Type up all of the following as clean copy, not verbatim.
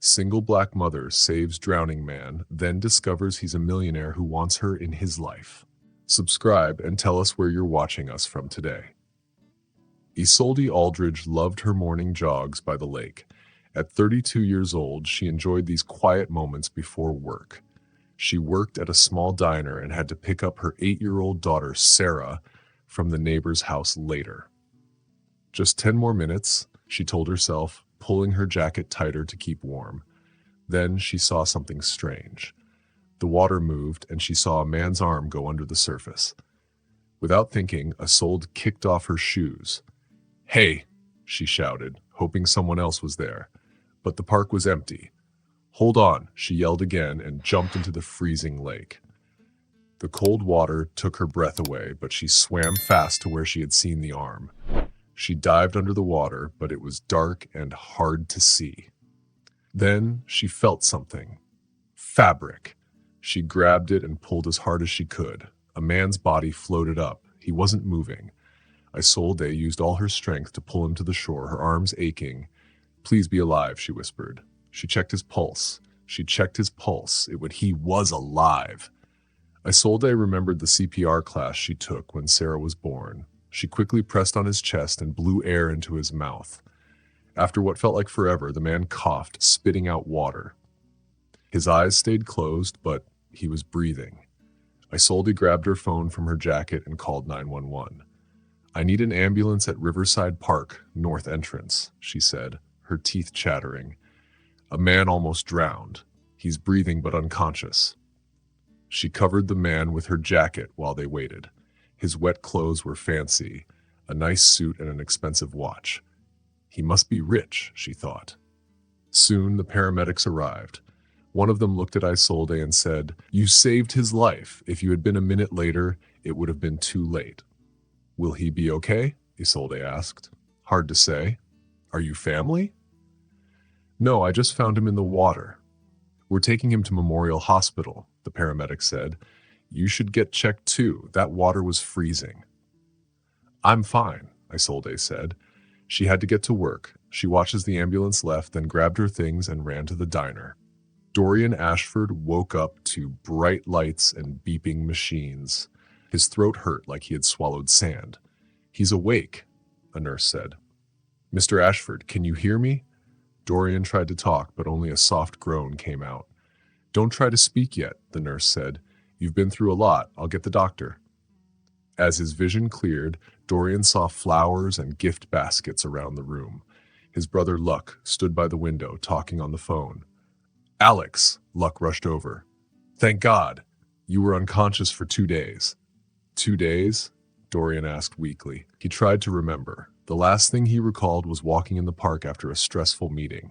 Single black mother saves drowning man, then discovers he's a millionaire who wants her in his life. Subscribe and tell us where you're watching us from today. Isolde Aldridge loved her morning jogs by the lake. At 32 years old, she enjoyed these quiet moments before work. She worked at a small diner and had to pick up her 8-year-old daughter, Sarah, from the neighbor's house later. Just 10 more minutes, she told herself, pulling her jacket tighter to keep warm. Then she saw something strange. The water moved, and she saw a man's arm go under the surface. Without thinking, Isolde kicked off her shoes. "Hey!" she shouted, hoping someone else was there. But the park was empty. "Hold on," she yelled again and jumped into the freezing lake. The cold water took her breath away, but she swam fast to where she had seen the arm. She dived under the water, but it was dark and hard to see. Then she felt something. Fabric. She grabbed it and pulled as hard as she could. A man's body floated up. He wasn't moving. Isolde used all her strength to pull him to the shore, her arms aching. "Please be alive," she whispered. She checked his pulse. He was alive. Isolde remembered the CPR class she took when Sarah was born. She quickly pressed on his chest and blew air into his mouth. After what felt like forever, the man coughed, spitting out water. His eyes stayed closed, but he was breathing. Isolde grabbed her phone from her jacket and called 911. "I need an ambulance at Riverside Park, north entrance," she said, her teeth chattering. "A man almost drowned. He's breathing but unconscious." She covered the man with her jacket while they waited. His wet clothes were fancy, a nice suit and an expensive watch. He must be rich, she thought. Soon the paramedics arrived. One of them looked at Isolde and said, "You saved his life. If you had been a minute later, it would have been too late." "Will he be okay?" Isolde asked. "Hard to say. Are you family?" "No, I just found him in the water." "We're taking him to Memorial Hospital," the paramedic said. "You should get checked too. That water was freezing." "I'm fine," Isolde said. She had to get to work. She watched as the ambulance left, then grabbed her things and ran to the diner. Dorian Ashford woke up to bright lights and beeping machines. His throat hurt like he had swallowed sand. "He's awake," a nurse said. "Mr. Ashford, can you hear me?" Dorian tried to talk, but only a soft groan came out. "Don't try to speak yet," the nurse said. "You've been through a lot. I'll get the doctor." As his vision cleared, Dorian saw flowers and gift baskets around the room. His brother Luck stood by the window, talking on the phone. "Alex," Luck rushed over. "Thank God. You were unconscious for 2 days." 2 days? Dorian asked weakly. He tried to remember. The last thing he recalled was walking in the park after a stressful meeting.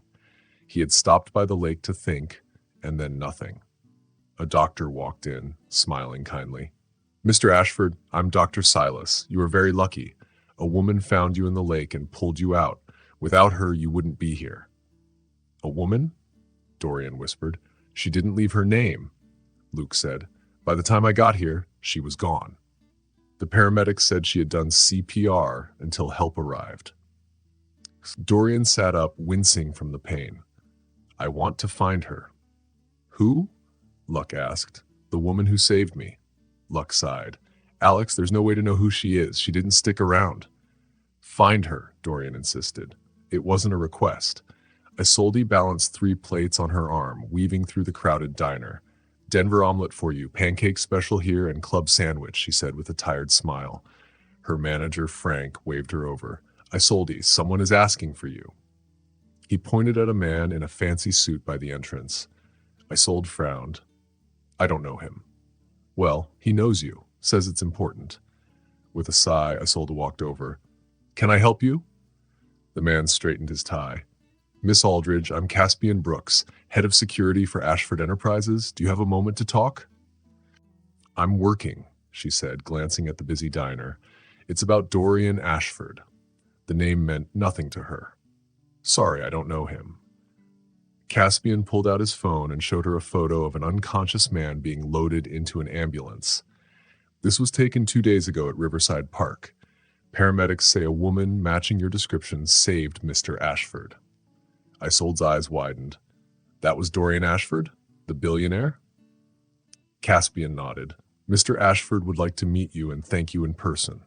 He had stopped by the lake to think, and then nothing. A doctor walked in, smiling kindly. "Mr. Ashford, I'm Dr. Silas. You are very lucky. A woman found you in the lake and pulled you out. Without her, you wouldn't be here." "A woman?" Dorian whispered. "She didn't leave her name," Luke said. "By the time I got here, she was gone." The paramedics said she had done CPR until help arrived. Dorian sat up, wincing from the pain. "I want to find her." "Who?" Luck asked. "The woman who saved me." Luck sighed. "Alex, there's no way to know who she is. She didn't stick around." "Find her," Dorian insisted. It wasn't a request. Isolde balanced 3 plates on her arm, weaving through the crowded diner. "Denver omelet for you, pancake special here, and club sandwich," she said with a tired smile. Her manager, Frank, waved her over. "Isolde, someone is asking for you." He pointed at a man in a fancy suit by the entrance. Isolde frowned. "I don't know him." "Well, he knows you. Says it's important." With a sigh, Isolde walked over. "Can I help you?" The man straightened his tie. "Miss Aldridge, I'm Caspian Brooks, head of security for Ashford Enterprises. Do you have a moment to talk?" "I'm working," she said, glancing at the busy diner. "It's about Dorian Ashford." The name meant nothing to her. "Sorry, I don't know him." Caspian pulled out his phone and showed her a photo of an unconscious man being loaded into an ambulance. "This was taken 2 days ago at Riverside Park. Paramedics say a woman matching your description saved Mr. Ashford." Isolde's eyes widened. That was Dorian Ashford, the billionaire? Caspian nodded. Mr. Ashford would like to meet you and thank you in person.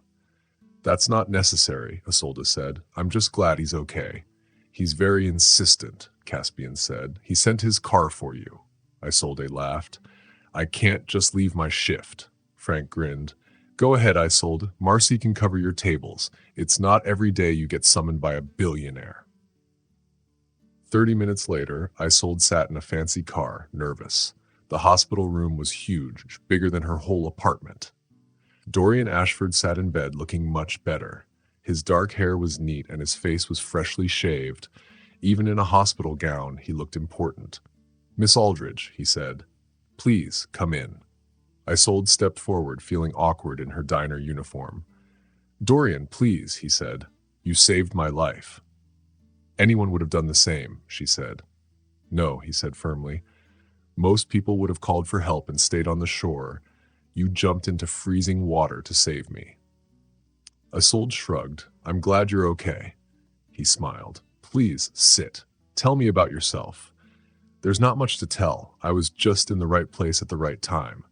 That's not necessary, Isolde said. I'm just glad he's okay. He's very insistent, Caspian said. He sent his car for you. Isolde laughed. I can't just leave my shift. Frank grinned. Go ahead, Isolde. Marcy can cover your tables. It's not every day you get summoned by a billionaire. 30 minutes later, Isolde sat in a fancy car, nervous. The hospital room was huge, bigger than her whole apartment. Dorian Ashford sat in bed looking much better. His dark hair was neat and his face was freshly shaved. Even in a hospital gown, he looked important. Miss Aldridge, he said. Please, come in. Isolde stepped forward, feeling awkward in her diner uniform. Dorian, please, he said. You saved my life. Anyone would have done the same, she said. No, he said firmly. Most people would have called for help and stayed on the shore. You jumped into freezing water to save me. Isolde shrugged. I'm glad you're okay. He smiled. Please, sit. Tell me about yourself. There's not much to tell. I was just in the right place at the right time.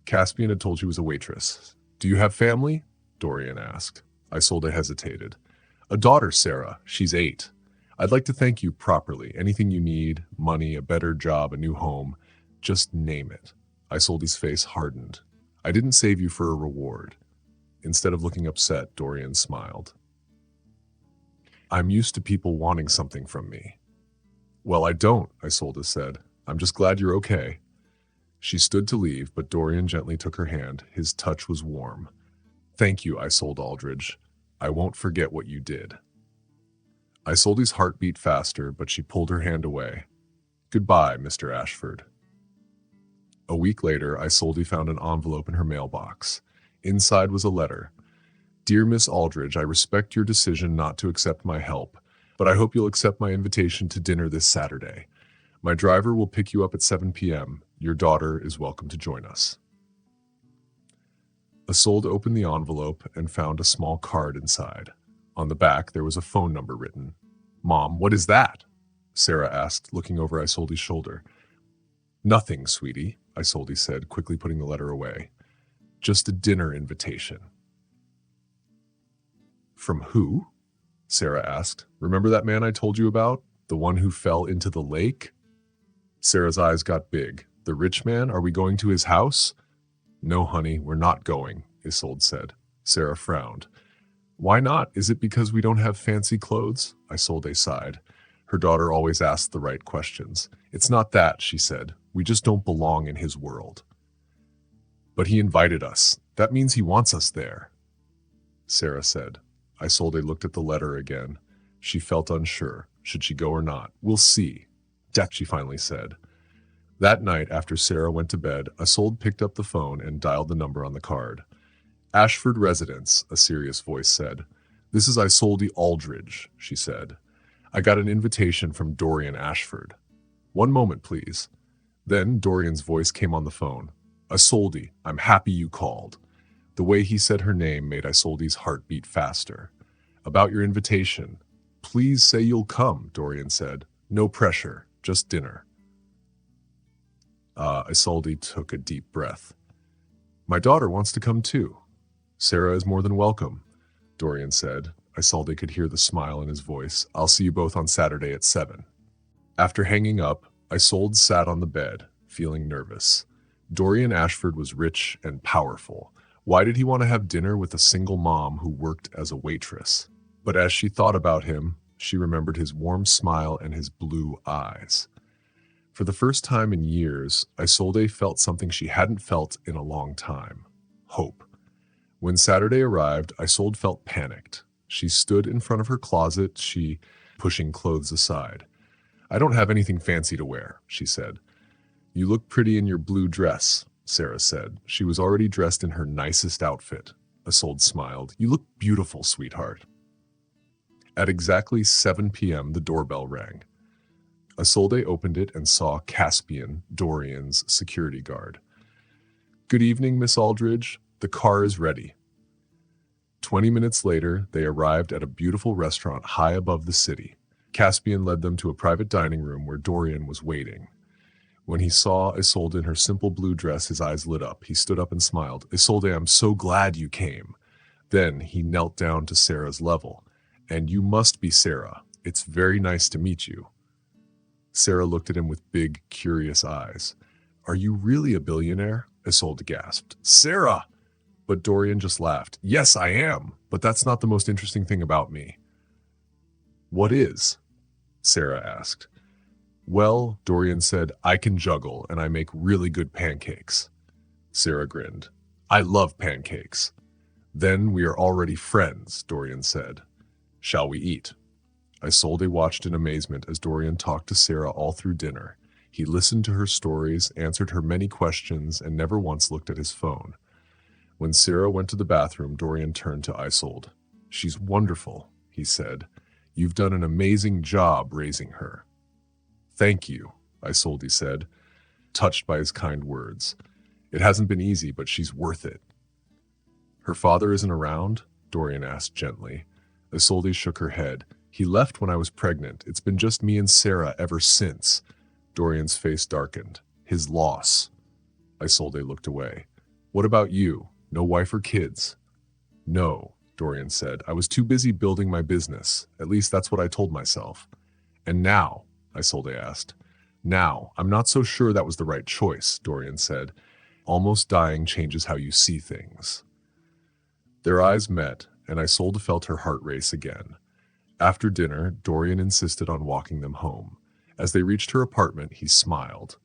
Caspian had told you he was a waitress. Do you have family? Dorian asked. Isolde hesitated. A daughter, Sarah. She's 8. I'd like to thank you properly. Anything you need, money, a better job, a new home, just name it. Isolde's face hardened. I didn't save you for a reward. Instead of looking upset, Dorian smiled. I'm used to people wanting something from me. Well, I don't, Isolde said. I'm just glad you're okay. She stood to leave, but Dorian gently took her hand. His touch was warm. Thank you, Isolde Aldridge. I won't forget what you did. Isolde's heart beat faster, but she pulled her hand away. Goodbye, Mr. Ashford. A week later, Isolde found an envelope in her mailbox. Inside was a letter. Dear Miss Aldridge, I respect your decision not to accept my help, but I hope you'll accept my invitation to dinner this Saturday. My driver will pick you up at 7 p.m. Your daughter is welcome to join us. Isolde opened the envelope and found a small card inside. On the back, there was a phone number written. Mom, what is that? Sarah asked, looking over Isolde's shoulder. Nothing, sweetie, Isolde said, quickly putting the letter away. Just a dinner invitation. From who? Sarah asked. Remember that man I told you about? The one who fell into the lake? Sarah's eyes got big. The rich man? Are we going to his house? No, honey, we're not going, Isolde said. Sarah frowned. Why not? Is it because we don't have fancy clothes? Isolde sighed. Her daughter always asked the right questions. It's not that, she said. We just don't belong in his world. But he invited us. That means he wants us there, Sarah said. Isolde looked at the letter again. She felt unsure. Should she go or not? We'll see, she finally said. That night, after Sarah went to bed, Isolde picked up the phone and dialed the number on the card. Ashford Residence, a serious voice said. This is Isolde Aldridge, she said. I got an invitation from Dorian Ashford. One moment, please. Then Dorian's voice came on the phone. Isolde, I'm happy you called. The way he said her name made Isolde's heart beat faster. About your invitation. Please say you'll come, Dorian said. No pressure, just dinner. Isolde took a deep breath. My daughter wants to come too. Sarah is more than welcome, Dorian said. Isolde could hear the smile in his voice. I'll see you both on Saturday at 7. After hanging up, Isolde sat on the bed, feeling nervous. Dorian Ashford was rich and powerful. Why did he want to have dinner with a single mom who worked as a waitress? But as she thought about him, she remembered his warm smile and his blue eyes. For the first time in years, Isolde felt something she hadn't felt in a long time. Hope. When Saturday arrived, Isolde felt panicked. She stood in front of her closet, pushing clothes aside. I don't have anything fancy to wear, she said. You look pretty in your blue dress, Sarah said. She was already dressed in her nicest outfit. Isolde smiled. You look beautiful, sweetheart. At exactly 7 p.m., the doorbell rang. Isolde opened it and saw Caspian, Dorian's security guard. Good evening, Miss Aldridge. The car is ready. 20 minutes later, they arrived at a beautiful restaurant high above the city. Caspian led them to a private dining room where Dorian was waiting. When he saw Isolde in her simple blue dress, his eyes lit up. He stood up and smiled. Isolde, I'm so glad you came. Then he knelt down to Sarah's level. And you must be Sarah. It's very nice to meet you. Sarah looked at him with big, curious eyes. Are you really a billionaire? Isolde gasped. Sarah! But Dorian just laughed. Yes, I am, but that's not the most interesting thing about me. What is? Sarah asked. Well, Dorian said, I can juggle and I make really good pancakes. Sarah grinned. I love pancakes. Then we are already friends, Dorian said. Shall we eat? Isolde watched in amazement as Dorian talked to Sarah all through dinner. He listened to her stories, answered her many questions, and never once looked at his phone. When Sarah went to the bathroom, Dorian turned to Isolde. She's wonderful, he said. You've done an amazing job raising her. Thank you, Isolde said, touched by his kind words. It hasn't been easy, but she's worth it. Her father isn't around? Dorian asked gently. Isolde shook her head. He left when I was pregnant. It's been just me and Sarah ever since. Dorian's face darkened. His loss. Isolde looked away. What about you? No wife or kids? No, Dorian said. I was too busy building my business. At least that's what I told myself. And now? Isolde asked. Now, I'm not so sure that was the right choice, Dorian said. Almost dying changes how you see things. Their eyes met, and Isolde felt her heart race again. After dinner, Dorian insisted on walking them home. As they reached her apartment, he smiled.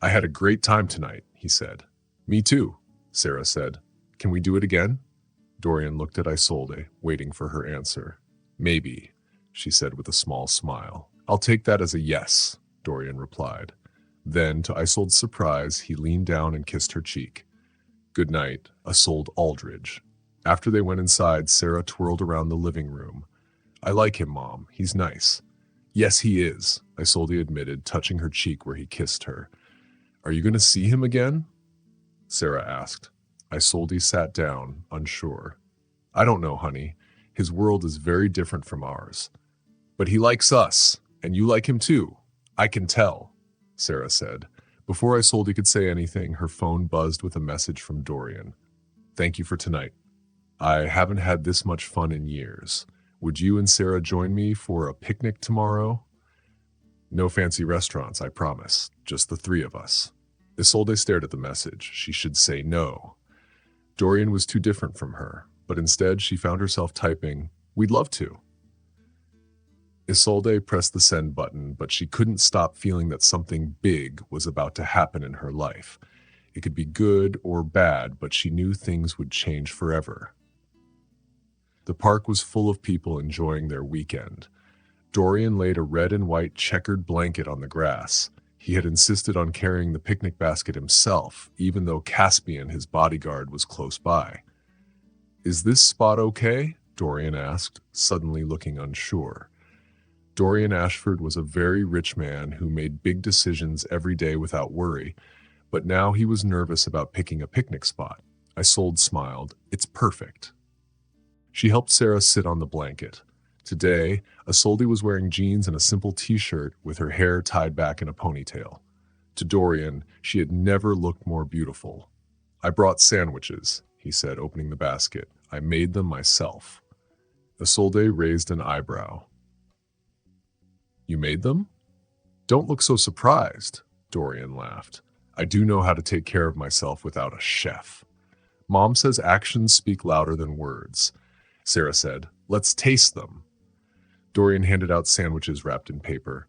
I had a great time tonight, he said. Me too, Sarah said. Can we do it again? Dorian looked at Isolde, waiting for her answer. Maybe, she said with a small smile. I'll take that as a yes, Dorian replied. Then, to Isolde's surprise, he leaned down and kissed her cheek. Good night, Isolde Aldridge. After they went inside, Sarah twirled around the living room. I like him, Mom. He's nice. Yes, he is, Isolde admitted, touching her cheek where he kissed her. Are you going to see him again? Sarah asked. Isolde sat down, unsure. I don't know, honey. His world is very different from ours. But he likes us, and you like him too. I can tell, Sarah said. Before Isolde could say anything, her phone buzzed with a message from Dorian. Thank you for tonight. I haven't had this much fun in years. Would you and Sarah join me for a picnic tomorrow? No fancy restaurants, I promise. Just the three of us. Isolde stared at the message. She should say no. Dorian was too different from her, but instead she found herself typing, We'd love to. Isolde pressed the send button, but she couldn't stop feeling that something big was about to happen in her life. It could be good or bad, but she knew things would change forever. The park was full of people enjoying their weekend. Dorian laid a red and white checkered blanket on the grass. He had insisted on carrying the picnic basket himself, even though Caspian, his bodyguard, was close by. Is this spot okay? Dorian asked, suddenly looking unsure. Dorian Ashford was a very rich man who made big decisions every day without worry, but now he was nervous about picking a picnic spot. Isolde smiled. It's perfect. She helped Sarah sit on the blanket. Today, Isolde was wearing jeans and a simple t-shirt with her hair tied back in a ponytail. To Dorian, she had never looked more beautiful. I brought sandwiches, he said, opening the basket. I made them myself. Isolde raised an eyebrow. You made them? Don't look so surprised, Dorian laughed. I do know how to take care of myself without a chef. Mom says actions speak louder than words. Sarah said, let's taste them. Dorian handed out sandwiches wrapped in paper.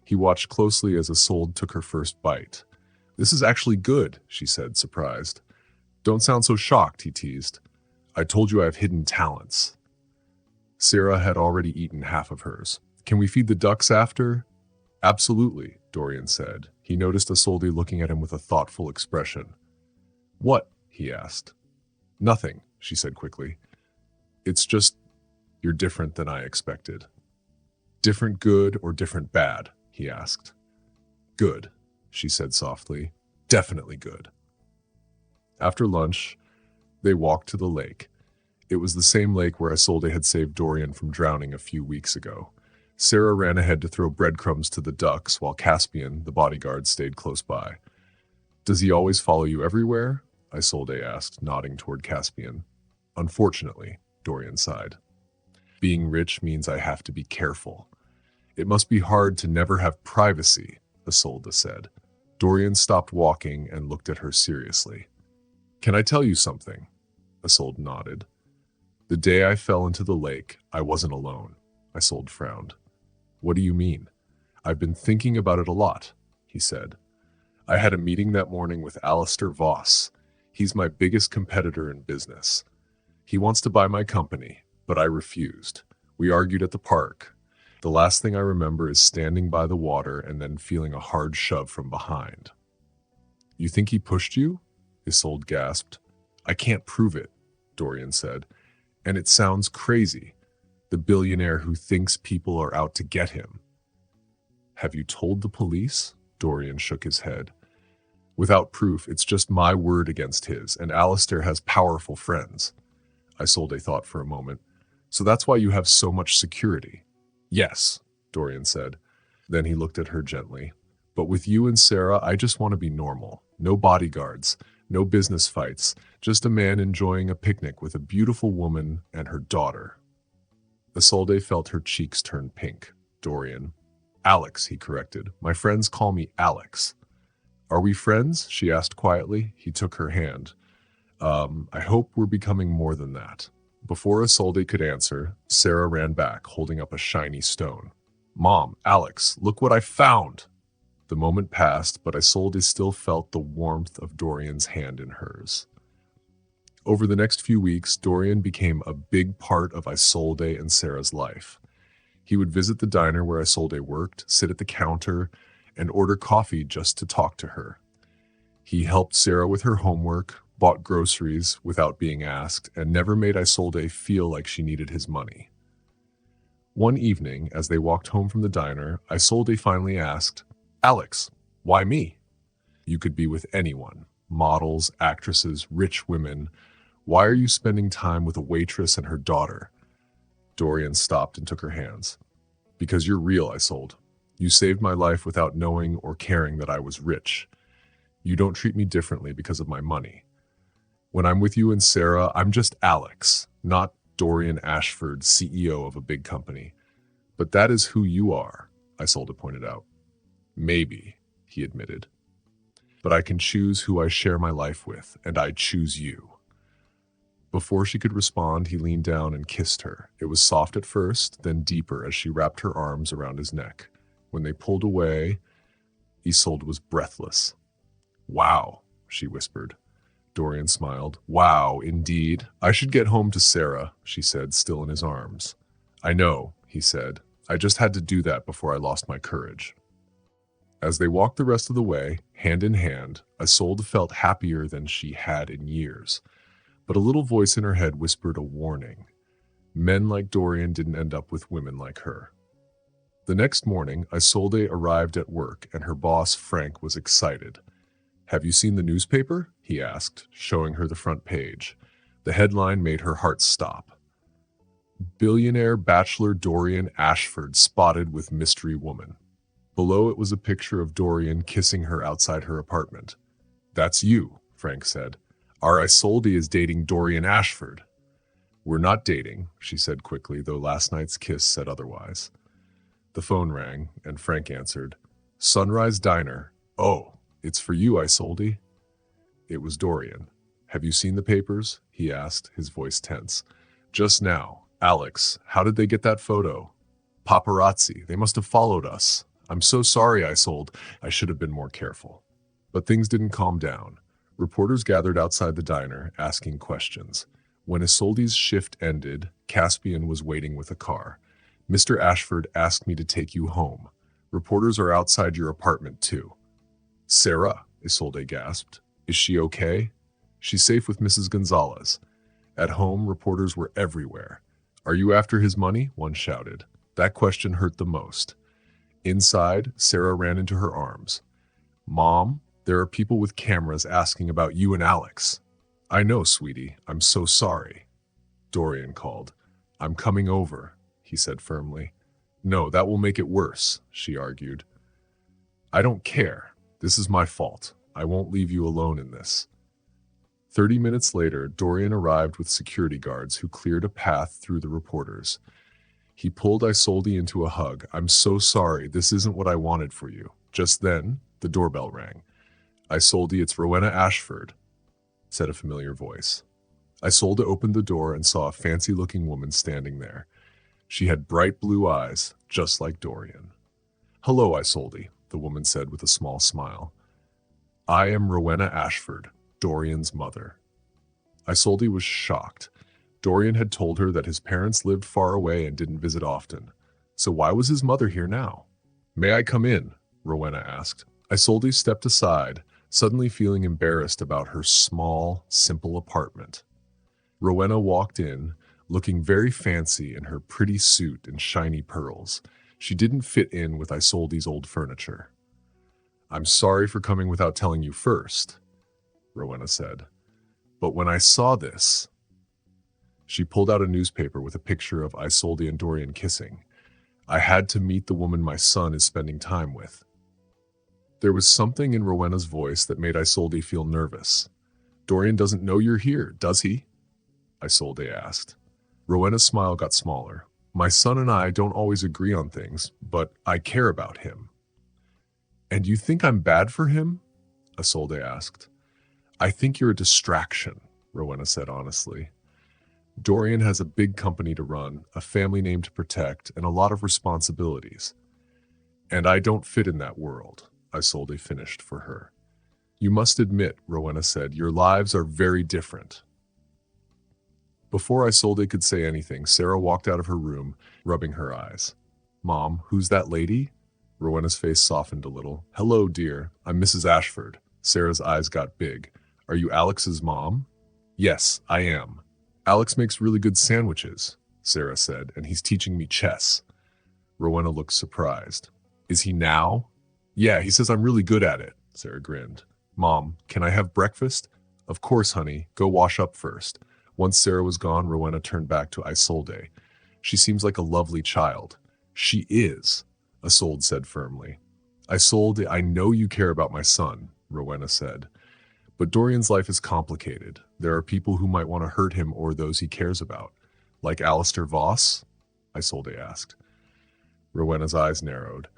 He watched closely as Isolde took her first bite. This is actually good, she said, surprised. Don't sound so shocked, he teased. I told you I have hidden talents. Sarah had already eaten half of hers. Can we feed the ducks after? Absolutely, Dorian said. He noticed Isolde looking at him with a thoughtful expression. What? He asked. Nothing, she said quickly. It's just, you're different than I expected. Different good or different bad? He asked. Good, she said softly. Definitely good. After lunch, they walked to the lake. It was the same lake where Isolde had saved Dorian from drowning a few weeks ago. Sarah ran ahead to throw breadcrumbs to the ducks while Caspian, the bodyguard, stayed close by. Does he always follow you everywhere? Isolde asked, nodding toward Caspian. Unfortunately, Dorian sighed. Being rich means I have to be careful. It must be hard to never have privacy, Isolde said. Dorian stopped walking and looked at her seriously. Can I tell you something? Isolde nodded. The day I fell into the lake, I wasn't alone. Isolde frowned. What do you mean? I've been thinking about it a lot, he said. I had a meeting that morning with Alistair Voss. He's my biggest competitor in business. He wants to buy my company, but I refused. We argued at the park. The last thing I remember is standing by the water and then feeling a hard shove from behind. You think he pushed you? Isolde gasped. I can't prove it, Dorian said. And it sounds crazy. The billionaire who thinks people are out to get him. Have you told the police? Dorian shook his head. Without proof, it's just my word against his, and Alistair has powerful friends. Isolde thought for a moment. So that's why you have so much security. Yes, Dorian said. Then he looked at her gently. But with you and Sarah, I just want to be normal. No bodyguards, no business fights, just a man enjoying a picnic with a beautiful woman and her daughter. Isolde felt her cheeks turn pink. Dorian. Alex, he corrected. My friends call me Alex. Are we friends? She asked quietly. He took her hand. I hope we're becoming more than that. Before Isolde could answer, Sarah ran back, holding up a shiny stone. Mom, Alex, look what I found! The moment passed, but Isolde still felt the warmth of Dorian's hand in hers. Over the next few weeks, Dorian became a big part of Isolde and Sarah's life. He would visit the diner where Isolde worked, sit at the counter, and order coffee just to talk to her. He helped Sarah with her homework, bought groceries without being asked, and never made Isolde feel like she needed his money. One evening, as they walked home from the diner, Isolde finally asked, Alex, why me? You could be with anyone, models, actresses, rich women. Why are you spending time with a waitress and her daughter? Dorian stopped and took her hands. Because you're real, Isolde. You saved my life without knowing or caring that I was rich. You don't treat me differently because of my money. When I'm with you and Sarah, I'm just Alex, not Dorian Ashford, CEO of a big company. But that is who you are, Isolde pointed out. Maybe, he admitted. But I can choose who I share my life with, and I choose you. Before she could respond, he leaned down and kissed her. It was soft at first, then deeper as she wrapped her arms around his neck. When they pulled away, Isolde was breathless. Wow, she whispered. Dorian smiled. Wow, indeed. I should get home to Sarah, she said, still in his arms. I know, he said. I just had to do that before I lost my courage. As they walked the rest of the way, hand in hand, Isolde felt happier than she had in years. But a little voice in her head whispered a warning. Men like Dorian didn't end up with women like her. The next morning, Isolde arrived at work, and her boss, Frank, was excited. Have you seen the newspaper? He asked, showing her the front page. The headline made her heart stop. Billionaire bachelor Dorian Ashford spotted with mystery woman. Below it was a picture of Dorian kissing her outside her apartment. That's you, Frank said. Our Isolde is dating Dorian Ashford. We're not dating, she said quickly, though last night's kiss said otherwise. The phone rang, and Frank answered. Sunrise Diner. Oh, it's for you, Isolde. It was Dorian. Have you seen the papers? He asked, his voice tense. Just now. Alex, how did they get that photo? Paparazzi. They must have followed us. I'm so sorry, Isolde. I should have been more careful. But things didn't calm down. Reporters gathered outside the diner, asking questions. When Isolde's shift ended, Caspian was waiting with a car. Mr. Ashford asked me to take you home. Reporters are outside your apartment, too. Sarah, Isolde gasped. Is she okay? She's safe with Mrs. Gonzalez. At home, reporters were everywhere. Are you after his money? One shouted. That question hurt the most. Inside, Sarah ran into her arms. Mom, there are people with cameras asking about you and Alex. I know, sweetie. I'm so sorry. Dorian called. I'm coming over, he said firmly. No, that will make it worse, she argued. I don't care. This is my fault. I won't leave you alone in this. 30 minutes later, Dorian arrived with security guards who cleared a path through the reporters. He pulled Isolde into a hug. I'm so sorry. This isn't what I wanted for you. Just then, the doorbell rang. Isolde, it's Rowena Ashford, said a familiar voice. Isolde opened the door and saw a fancy-looking woman standing there. She had bright blue eyes, just like Dorian. Hello, Isolde, the woman said with a small smile. I am Rowena Ashford, Dorian's mother. Isolde was shocked. Dorian had told her that his parents lived far away and didn't visit often. So why was his mother here now? May I come in? Rowena asked. Isolde stepped aside, suddenly feeling embarrassed about her small, simple apartment. Rowena walked in, looking very fancy in her pretty suit and shiny pearls. She didn't fit in with Isolde's old furniture. I'm sorry for coming without telling you first, Rowena said. But when I saw this... She pulled out a newspaper with a picture of Isolde and Dorian kissing. I had to meet the woman my son is spending time with. There was something in Rowena's voice that made Isolde feel nervous. Dorian doesn't know you're here, does he? Isolde asked. Rowena's smile got smaller. My son and I don't always agree on things, but I care about him. And you think I'm bad for him? Isolde asked. I think you're a distraction, Rowena said honestly. Dorian has a big company to run, a family name to protect, and a lot of responsibilities. And I don't fit in that world, Isolde finished for her. You must admit, Rowena said, your lives are very different. Before Isolde could say anything, Sarah walked out of her room, rubbing her eyes. Mom, who's that lady? Rowena's face softened a little. Hello, dear. I'm Mrs. Ashford. Sarah's eyes got big. Are you Alex's mom? Yes, I am. Alex makes really good sandwiches, Sarah said, and he's teaching me chess. Rowena looked surprised. Is he now? Yeah, he says I'm really good at it, Sarah grinned. Mom, can I have breakfast? Of course, honey. Go wash up first. Once Sarah was gone, Rowena turned back to Isolde. She seems like a lovely child. She is, Isolde said firmly. Isolde, I know you care about my son, Rowena said. But Dorian's life is complicated. There are people who might want to hurt him or those he cares about. Like Alistair Voss? Isolde asked. Rowena's eyes narrowed.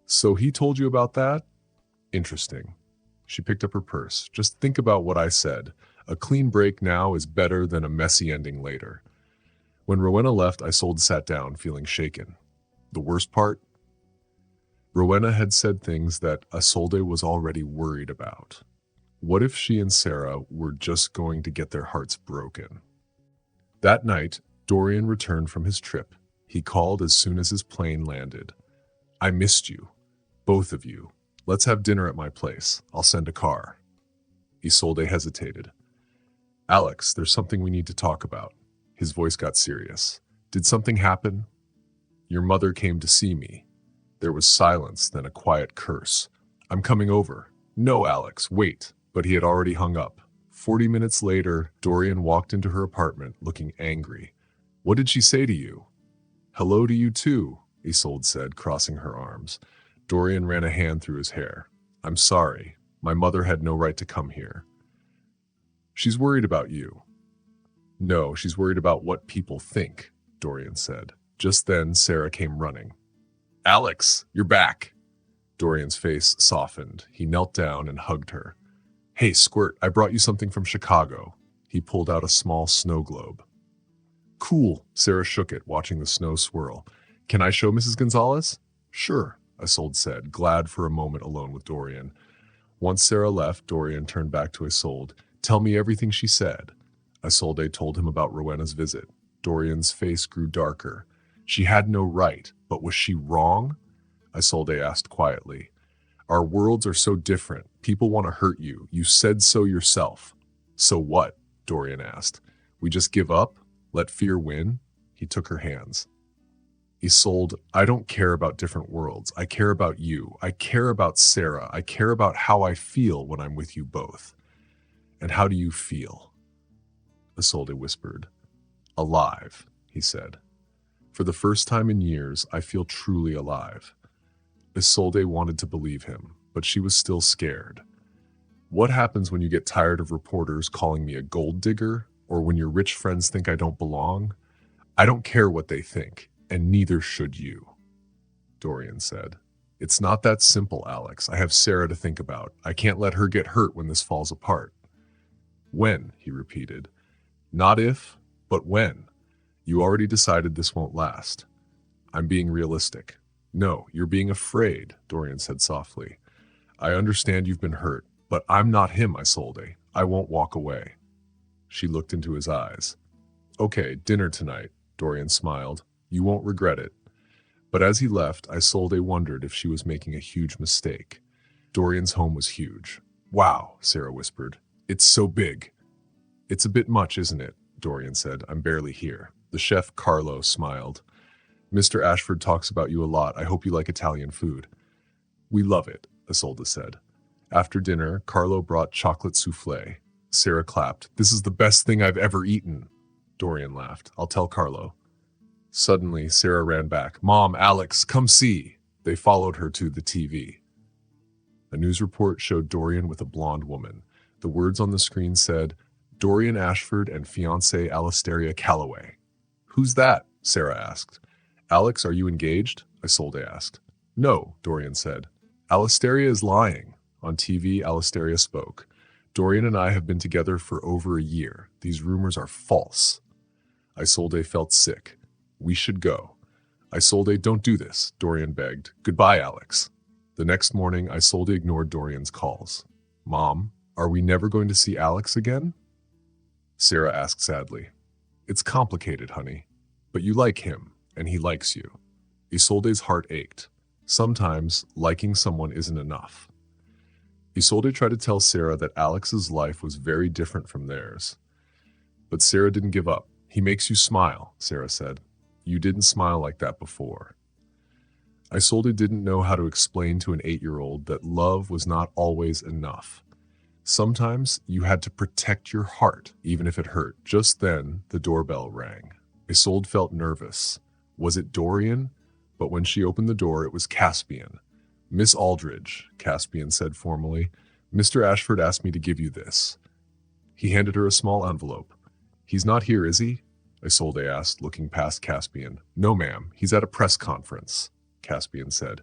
So he told you about that? Interesting. She picked up her purse. Just think about what I said. A clean break now is better than a messy ending later. When Rowena left, Isolde sat down, feeling shaken. The worst part? Rowena had said things that Isolde was already worried about. What if she and Sarah were just going to get their hearts broken? That night, Dorian returned from his trip. He called as soon as his plane landed. I missed you. Both of you. Let's have dinner at my place. I'll send a car. Isolde hesitated. Alex, there's something we need to talk about. His voice got serious. Did something happen? Your mother came to see me. There was silence, then a quiet curse. I'm coming over. No, Alex, wait. But he had already hung up. 40 minutes later, Dorian walked into her apartment, looking angry. What did she say to you? Hello to you too, Isolde said, crossing her arms. Dorian ran a hand through his hair. I'm sorry. My mother had no right to come here. She's worried about you. No, she's worried about what people think, Dorian said. Just then, Sarah came running. Alex, you're back. Dorian's face softened. He knelt down and hugged her. Hey, Squirt, I brought you something from Chicago. He pulled out a small snow globe. Cool, Sarah shook it, watching the snow swirl. Can I show Mrs. Gonzalez? Sure, Isolde said, glad for a moment alone with Dorian. Once Sarah left, Dorian turned back to Isolde. Tell me everything she said. Isolde told him about Rowena's visit. Dorian's face grew darker. She had no right, but was she wrong? Isolde asked quietly. Our worlds are so different. People want to hurt you. You said so yourself. So what? Dorian asked. We just give up? Let fear win? He took her hands. Isolde, I don't care about different worlds. I care about you. I care about Sarah. I care about how I feel when I'm with you both. And how do you feel? Isolde whispered. Alive, he said. For the first time in years, I feel truly alive. Isolde wanted to believe him, but she was still scared. What happens when you get tired of reporters calling me a gold digger, or when your rich friends think I don't belong? I don't care what they think, and neither should you, Dorian said. It's not that simple, Alex. I have Sarah to think about. I can't let her get hurt when this falls apart. When, he repeated. Not if, but when. You already decided this won't last. I'm being realistic. No, you're being afraid, Dorian said softly. I understand you've been hurt, but I'm not him, Isolde. I won't walk away. She looked into his eyes. Okay, dinner tonight, Dorian smiled. You won't regret it. But as he left, Isolde wondered if she was making a huge mistake. Dorian's home was huge. Wow, Sarah whispered. It's so big. It's a bit much, isn't it? Dorian said. I'm barely here. The chef, Carlo, smiled. Mr. Ashford talks about you a lot. I hope you like Italian food. We love it, Isolde said. After dinner, Carlo brought chocolate souffle. Sarah clapped. This is the best thing I've ever eaten. Dorian laughed. I'll tell Carlo. Suddenly, Sarah ran back. Mom, Alex, come see. They followed her to the TV. A news report showed Dorian with a blonde woman. The words on the screen said, Dorian Ashford and fiancée Alistaria Calloway. Who's that? Sarah asked. Alex, are you engaged? Isolde asked. No, Dorian said. Alistaria is lying. On TV, Alistaria spoke. Dorian and I have been together for over a year. These rumors are false. Isolde felt sick. We should go. Isolde, don't do this, Dorian begged. Goodbye, Alex. The next morning, Isolde ignored Dorian's calls. Mom, are we never going to see Alex again? Sarah asked sadly. It's complicated, honey. But you like him, and he likes you. Isolde's heart ached. Sometimes, liking someone isn't enough. Isolde tried to tell Sarah that Alex's life was very different from theirs. But Sarah didn't give up. He makes you smile, Sarah said. You didn't smile like that before. Isolde didn't know how to explain to an 8-year-old that love was not always enough. Sometimes you had to protect your heart, even if it hurt. Just then, the doorbell rang. Isolde felt nervous. Was it Dorian? But when she opened the door, it was Caspian. Miss Aldridge, Caspian said formally. Mr. Ashford asked me to give you this. He handed her a small envelope. He's not here, is he? Isolde asked, looking past Caspian. No, ma'am. He's at a press conference, Caspian said.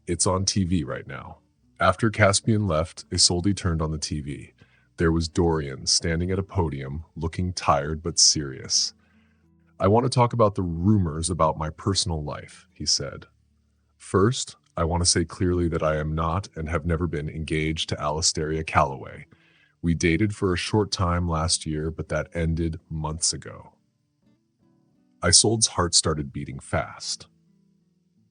It's on TV right now. After Caspian left, Isolde turned on the TV. There was Dorian standing at a podium, looking tired but serious. I want to talk about the rumors about my personal life, he said. First, I want to say clearly that I am not and have never been engaged to Alistaria Calloway. We dated for a short time last year, but that ended months ago. Isolde's heart started beating fast.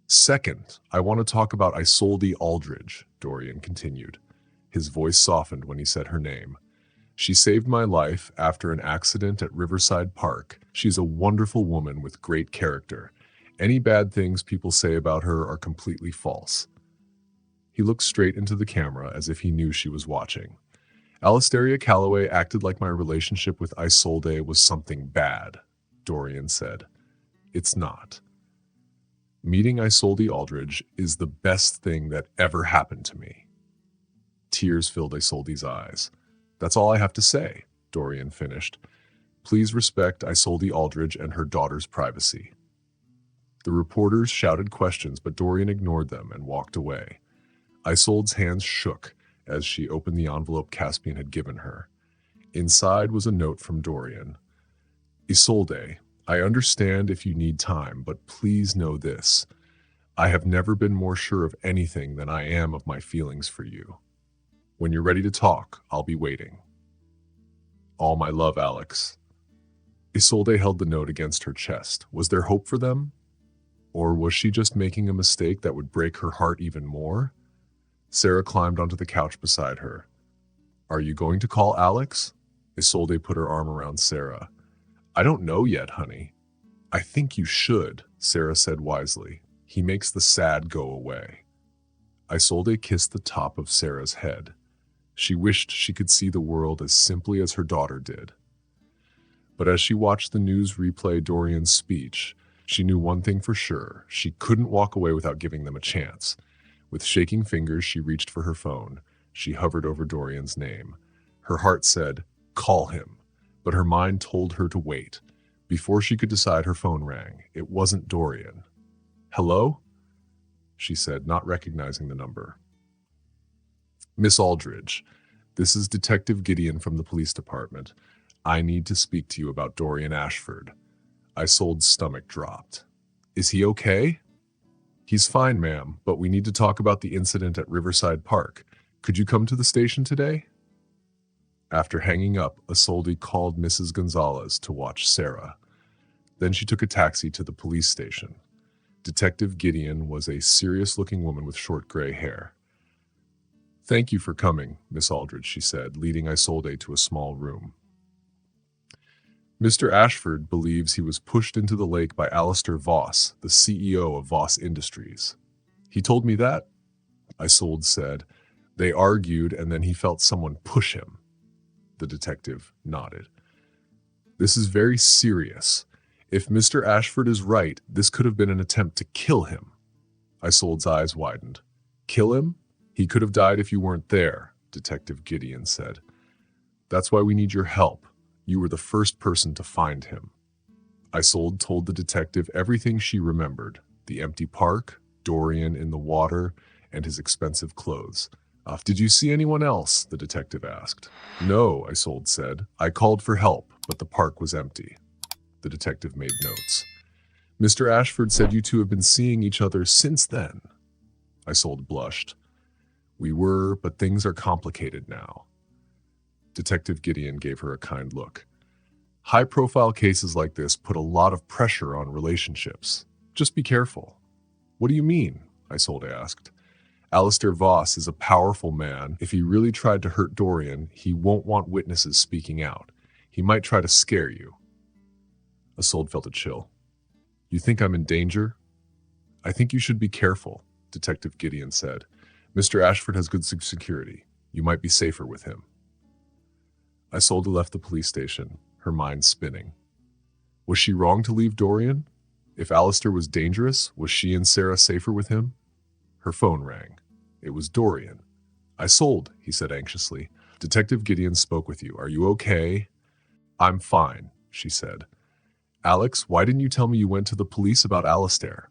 Second, I want to talk about Isolde Aldridge, Dorian continued. His voice softened when he said her name. She saved my life after an accident at Riverside Park. She's a wonderful woman with great character. Any bad things people say about her are completely false. He looked straight into the camera as if he knew she was watching. Alistaria Calloway acted like my relationship with Isolde was something bad, Dorian said. It's not. Meeting Isolde Aldridge is the best thing that ever happened to me. Tears filled Isolde's eyes. That's all I have to say, Dorian finished. Please respect Isolde Aldridge and her daughter's privacy. The reporters shouted questions, but Dorian ignored them and walked away. Isolde's hands shook as she opened the envelope Caspian had given her. Inside was a note from Dorian. Isolde, I understand if you need time, but please know this. I have never been more sure of anything than I am of my feelings for you. When you're ready to talk, I'll be waiting. All my love, Alex. Isolde held the note against her chest. Was there hope for them? Or was she just making a mistake that would break her heart even more? Sarah climbed onto the couch beside her. Are you going to call Alex? Isolde put her arm around Sarah. I don't know yet, honey. I think you should, Sarah said wisely. He makes the sad go away. Isolde kissed the top of Sarah's head. She wished she could see the world as simply as her daughter did. But as she watched the news replay Dorian's speech, She knew one thing for sure. She couldn't walk away without giving them a chance. With shaking fingers, she reached for her phone. She hovered over Dorian's name. Her heart said, "Call him." But her mind told her to wait. Before she could decide, her phone rang. It wasn't Dorian. "Hello?" she said, not recognizing the number. "Miss Aldridge, this is Detective Gideon from the police department. I need to speak to you about Dorian Ashford." Isolde's stomach dropped. "Is he okay?" "He's fine, ma'am, but we need to talk about the incident at Riverside Park. Could you come to the station today?" After hanging up, Isolde called Mrs. Gonzalez to watch Sarah. Then she took a taxi to the police station. Detective Gideon was a serious-looking woman with short gray hair. "Thank you for coming, Miss Aldridge," she said, leading Isolde to a small room. "Mr. Ashford believes he was pushed into the lake by Alistair Voss, the CEO of Voss Industries." "He told me that," Isolde said. "They argued and then he felt someone push him." The detective nodded. "This is very serious. If Mr. Ashford is right, this could have been an attempt to kill him." Isolde's eyes widened. "Kill him? He could have died if you weren't there," Detective Gideon said. "That's why we need your help. You were the first person to find him." Isolde told the detective everything she remembered: the empty park, Dorian in the water, and his expensive clothes. "Did you see anyone else?" the detective asked. "No," Isolde said. "I called for help, but the park was empty." The detective made notes. "Mr. Ashford said you two have been seeing each other since then." Isolde blushed. "We were, but things are complicated now." Detective Gideon gave her a kind look. "High-profile cases like this put a lot of pressure on relationships. Just be careful." "What do you mean?" Isolde asked. "Alistair Voss is a powerful man. If he really tried to hurt Dorian, he won't want witnesses speaking out. He might try to scare you." Isolde felt a chill. "You think I'm in danger?" "I think you should be careful," Detective Gideon said. "Mr. Ashford has good security. You might be safer with him." Isolde left the police station, her mind spinning. Was she wrong to leave Dorian? If Alistair was dangerous, was she and Sarah safer with him? Her phone rang. It was Dorian. "Isolde," he said anxiously. "Detective Gideon spoke with you. Are you okay?" "I'm fine," she said. "Alex, why didn't you tell me you went to the police about Alistair?"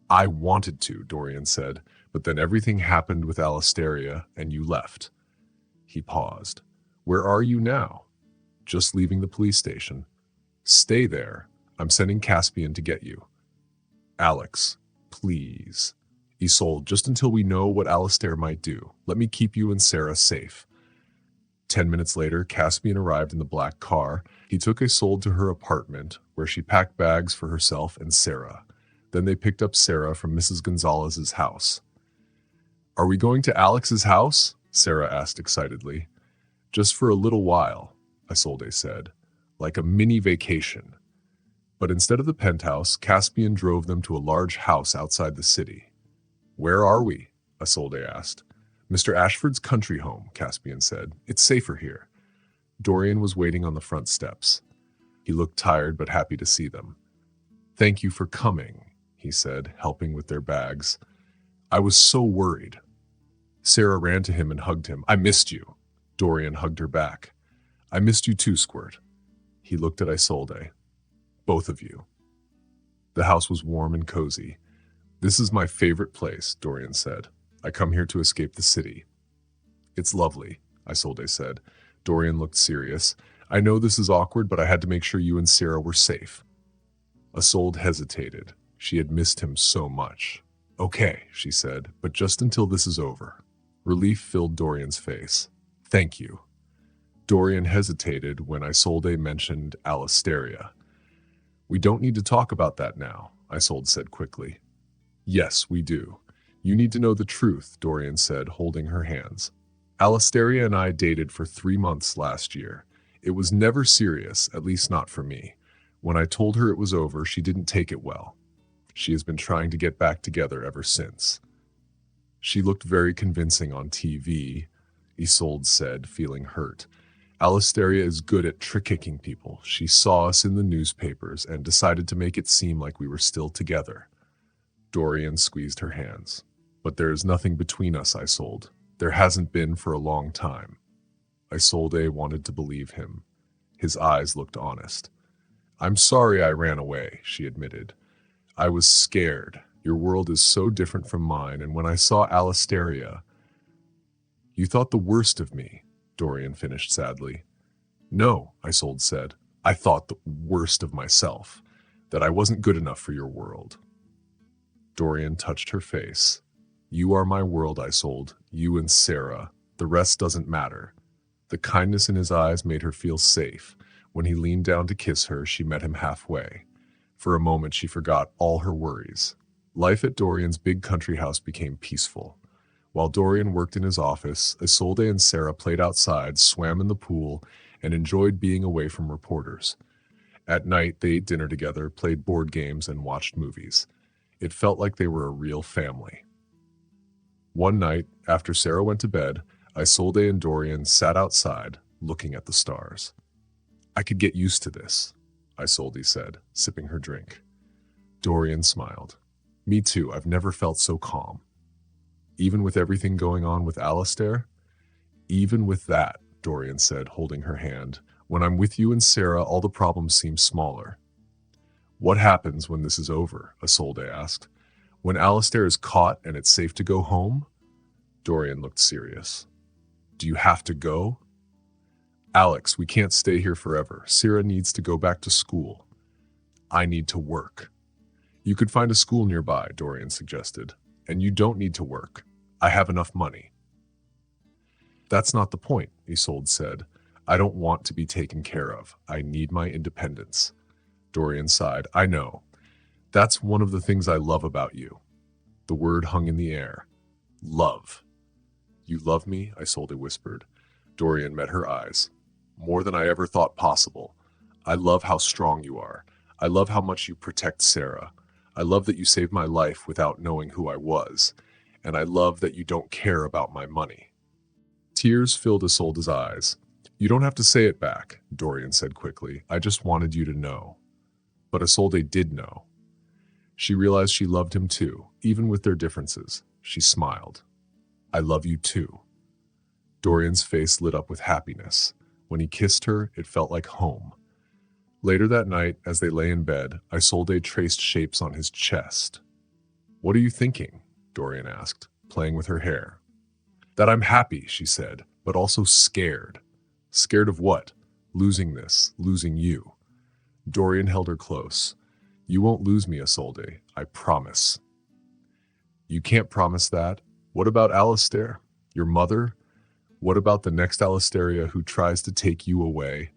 "I wanted to," Dorian said, "but then everything happened with Alistaria and you left." He paused. "Where are you now?" "Just leaving the police station." "Stay there. I'm sending Caspian to get you." "Alex, please." "Isolde, just until we know what Alistair might do. Let me keep you and Sarah safe." 10 minutes later, Caspian arrived in the black car. He took Isolde to her apartment, where she packed bags for herself and Sarah. Then they picked up Sarah from Mrs. Gonzalez's house. "Are we going to Alex's house?" Sarah asked excitedly. "Just for a little while," Isolde said, "like a mini vacation." But instead of the penthouse, Caspian drove them to a large house outside the city. "Where are we?" Isolde asked. "Mr. Ashford's country home," Caspian said. "It's safer here." Dorian was waiting on the front steps. He looked tired but happy to see them. "Thank you for coming," he said, helping with their bags. "I was so worried." Sarah ran to him and hugged him. "I missed you." Dorian hugged her back. "I missed you too, Squirt." He looked at Isolde. "Both of you." The house was warm and cozy. "This is my favorite place," Dorian said. "I come here to escape the city." "It's lovely," Isolde said. Dorian looked serious. "I know this is awkward, but I had to make sure you and Sarah were safe." Isolde hesitated. She had missed him so much. "Okay," she said, "but just until this is over." Relief filled Dorian's face. "Thank you." Dorian hesitated when Isolde mentioned Alistaria. "We don't need to talk about that now," Isolde said quickly. "Yes, we do. You need to know the truth," Dorian said, holding her hands. "Alistaria and I dated for 3 months last year. It was never serious, at least not for me. When I told her it was over, she didn't take it well. She has been trying to get back together ever since." "She looked very convincing on TV," Isolde said, feeling hurt. Alisteria is good at trick-kicking people. She saw us in the newspapers and decided to make it seem like we were still together. Dorian squeezed her hands. But there is nothing between us, Isolde. There hasn't been for a long time. Isolde wanted to believe him. His eyes looked honest. I'm sorry I ran away, she admitted. I was scared. Your world is so different from mine, and when I saw Alisteria... You thought the worst of me, Dorian finished sadly. No, Isolde said. I thought the worst of myself, that I wasn't good enough for your world. Dorian touched her face. You are my world, Isolde. You and Sarah. The rest doesn't matter. The kindness in his eyes made her feel safe. When he leaned down to kiss her, she met him halfway. For a moment, she forgot all her worries. Life at Dorian's big country house became peaceful. While Dorian worked in his office, Isolde and Sarah played outside, swam in the pool, and enjoyed being away from reporters. At night, they ate dinner together, played board games, and watched movies. It felt like they were a real family. One night, after Sarah went to bed, Isolde and Dorian sat outside, looking at the stars. I could get used to this, Isolde said, sipping her drink. Dorian smiled. Me too, I've never felt so calm. Even with everything going on with Alistair? Even with that, Dorian said, holding her hand. When I'm with you and Sarah, all the problems seem smaller. What happens when this is over? Isolde asked. When Alistair is caught and it's safe to go home? Dorian looked serious. Do you have to go? Alex, we can't stay here forever. Sarah needs to go back to school. I need to work. You could find a school nearby, Dorian suggested. And you don't need to work. I have enough money. That's not the point, Isolde said. I don't want to be taken care of. I need my independence. Dorian sighed. I know. That's one of the things I love about you. The word hung in the air. Love. You love me? Isolde whispered. Dorian met her eyes. More than I ever thought possible. I love how strong you are. I love how much you protect Sarah. I love that you saved my life without knowing who I was. And I love that you don't care about my money. Tears filled Isolde's eyes. You don't have to say it back, Dorian said quickly. I just wanted you to know. But Isolde did know. She realized she loved him too, even with their differences. She smiled. I love you too. Dorian's face lit up with happiness. When he kissed her, it felt like home. Later that night, as they lay in bed, Isolde traced shapes on his chest. What are you thinking? Dorian asked, playing with her hair. That I'm happy, she said, but also scared. Scared of what? Losing this, losing you. Dorian held her close. You won't lose me, Isolde. I promise. You can't promise that. What about Alistair? Your mother? What about the next Alisteria who tries to take you away?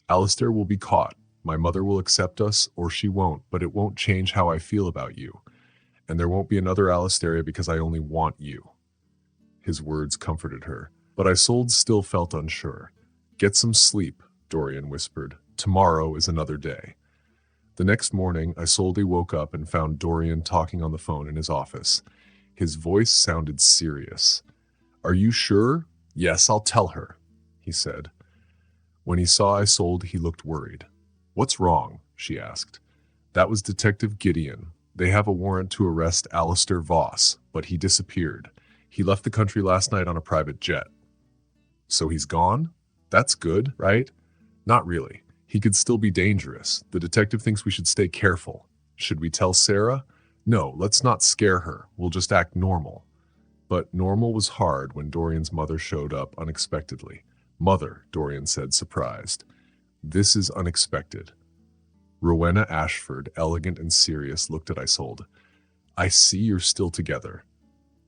Alistair will be caught. My mother will accept us, or she won't, but it won't change how I feel about you. And there won't be another Alisteria because I only want you. His words comforted her, but Isolde still felt unsure. Get some sleep, Dorian whispered. Tomorrow is another day. The next morning, Isolde woke up and found Dorian talking on the phone in his office. His voice sounded serious. Are you sure? Yes, I'll tell her, he said. When he saw Isolde, he looked worried. What's wrong? She asked. That was Detective Gideon. They have a warrant to arrest Alistair Voss, but he disappeared. He left the country last night on a private jet. So he's gone? That's good, right? Not really. He could still be dangerous. The detective thinks we should stay careful. Should we tell Sarah? No, let's not scare her. We'll just act normal. But normal was hard when Dorian's mother showed up unexpectedly. Mother, Dorian said, surprised. This is unexpected. Rowena Ashford, elegant and serious, looked at Isolde. I see you're still together.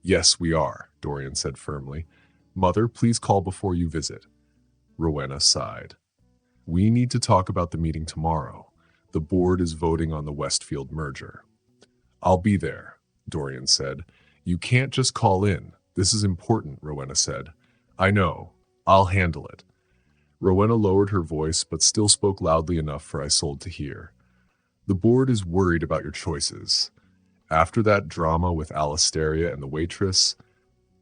Yes, we are, Dorian said firmly. Mother, please call before you visit. Rowena sighed. We need to talk about the meeting tomorrow. The board is voting on the Westfield merger. I'll be there, Dorian said. You can't just call in. This is important, Rowena said. I know. I'll handle it. Rowena lowered her voice, but still spoke loudly enough for Isolde to hear. The board is worried about your choices. After that drama with Alisteria and the waitress,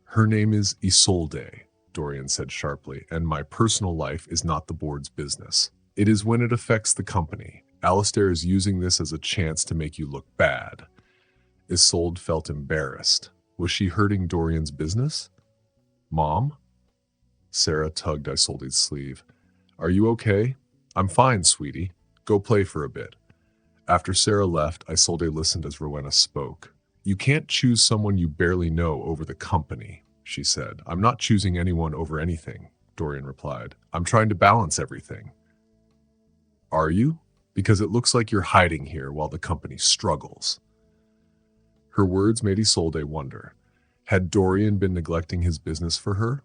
her name is Isolde, Dorian said sharply, and my personal life is not the board's business. It is when it affects the company. Alistair is using this as a chance to make you look bad. Isolde felt embarrassed. Was she hurting Dorian's business? Mom? Sarah tugged Isolde's sleeve. Are you okay? I'm fine, sweetie. Go play for a bit. After Sarah left, Isolde listened as Rowena spoke. You can't choose someone you barely know over the company, she said. I'm not choosing anyone over anything, Dorian replied. I'm trying to balance everything. Are you? Because it looks like you're hiding here while the company struggles. Her words made Isolde wonder. Had Dorian been neglecting his business for her?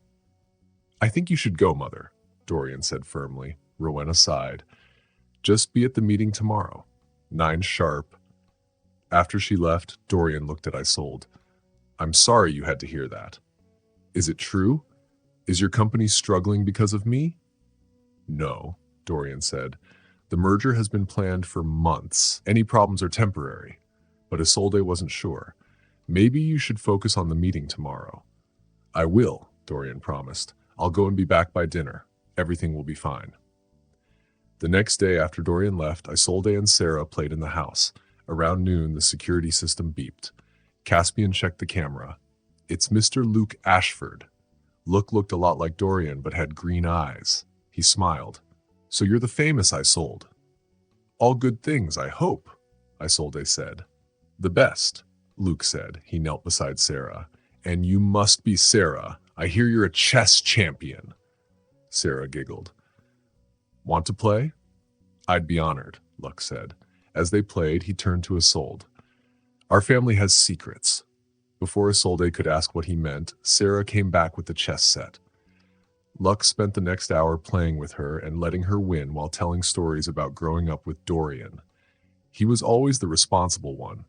I think you should go, Mother, Dorian said firmly. Rowena sighed. Just be at the meeting tomorrow. 9 sharp. After she left, Dorian looked at Isolde. I'm sorry you had to hear that. Is it true? Is your company struggling because of me? No, Dorian said. The merger has been planned for months. Any problems are temporary. But Isolde wasn't sure. Maybe you should focus on the meeting tomorrow. I will, Dorian promised. I'll go and be back by dinner. Everything will be fine. The next day after Dorian left, Isolde and Sarah played in the house. Around noon, the security system beeped. Caspian checked the camera. It's Mr. Luke Ashford. Luke looked a lot like Dorian, but had green eyes. He smiled. So you're the famous Isolde. All good things, I hope, Isolde said. The best, Luke said. He knelt beside Sarah. And you must be Sarah. I hear you're a chess champion. Sarah giggled. Want to play? I'd be honored, Luck said. As they played, he turned to Isolde. Our family has secrets. Before Isolde could ask what he meant, Sarah came back with the chess set. Luck spent the next hour playing with her and letting her win while telling stories about growing up with Dorian. He was always the responsible one.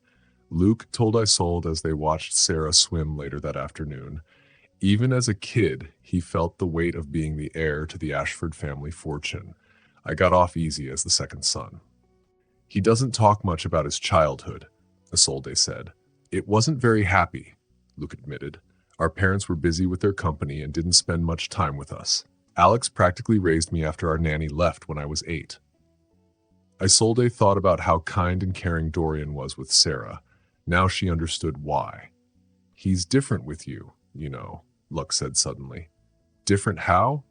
Luke told Isolde as they watched Sarah swim later that afternoon. Even as a kid, he felt the weight of being the heir to the Ashford family fortune. I got off easy as the second son. He doesn't talk much about his childhood, Isolde said. It wasn't very happy, Luke admitted. Our parents were busy with their company and didn't spend much time with us. Alex practically raised me after our nanny left when I was 8. Isolde thought about how kind and caring Dorian was with Sarah. Now she understood why. He's different with you, you know, Luck said suddenly. Different how?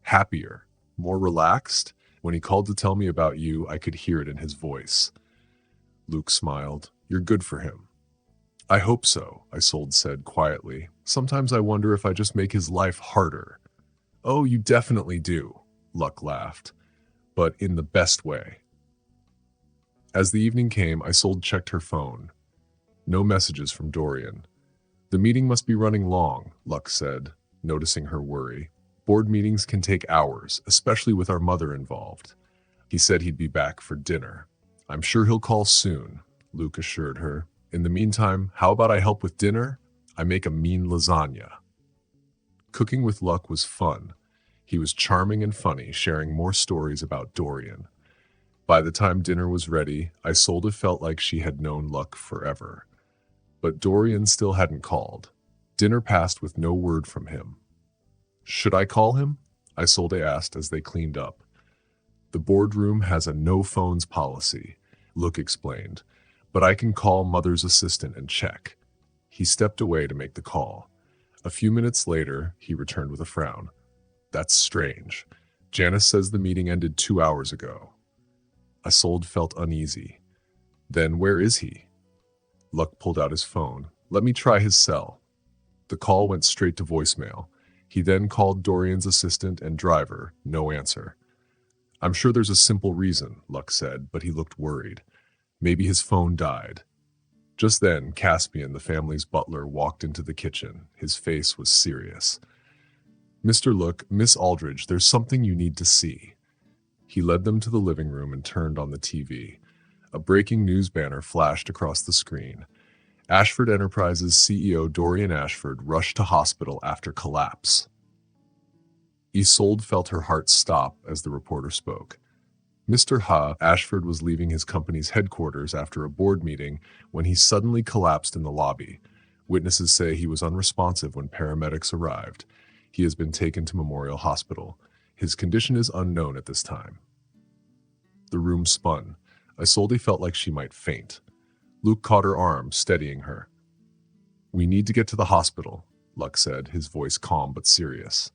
Happier, more relaxed. When he called to tell me about you, I could hear it in his voice. Luke smiled. You're good for him. I hope so, Isolde said quietly. Sometimes I wonder if I just make his life harder. Oh, you definitely do, Luck laughed, but in the best way. As the evening came, Isolde checked her phone. No messages from Dorian. The meeting must be running long, Luck said, noticing her worry. Board meetings can take hours, especially with our mother involved. He said he'd be back for dinner. I'm sure he'll call soon, Luke assured her. In the meantime, how about I help with dinner? I make a mean lasagna. Cooking with Luck was fun. He was charming and funny, sharing more stories about Dorian. By the time dinner was ready, Isolde felt like she had known Luck forever. But Dorian still hadn't called. Dinner passed with no word from him. Should I call him? Isolde asked as they cleaned up. The boardroom has a no-phones policy, Luke explained, but I can call Mother's assistant and check. He stepped away to make the call. A few minutes later, he returned with a frown. That's strange. Janice says the meeting ended 2 hours ago. Isolde felt uneasy. Then where is he? Luck pulled out his phone. Let me try his cell. The call went straight to voicemail. He then called Dorian's assistant and driver. No answer. I'm sure there's a simple reason, Luck said, but he looked worried. Maybe his phone died. Just then, Caspian, the family's butler, walked into the kitchen. His face was serious. Mr. Luke, Miss Aldridge, there's something you need to see. He led them to the living room and turned on the TV. A breaking news banner flashed across the screen. Ashford Enterprises CEO Dorian Ashford rushed to hospital after collapse. Isolde felt her heart stop as the reporter spoke. Mr. Ashford was leaving his company's headquarters after a board meeting when he suddenly collapsed in the lobby. Witnesses say he was unresponsive when paramedics arrived. He has been taken to Memorial Hospital. His condition is unknown at this time. The room spun. Isolde felt like she might faint. Luke caught her arm, steadying her. "We need to get to the hospital," Luck said, his voice calm but serious.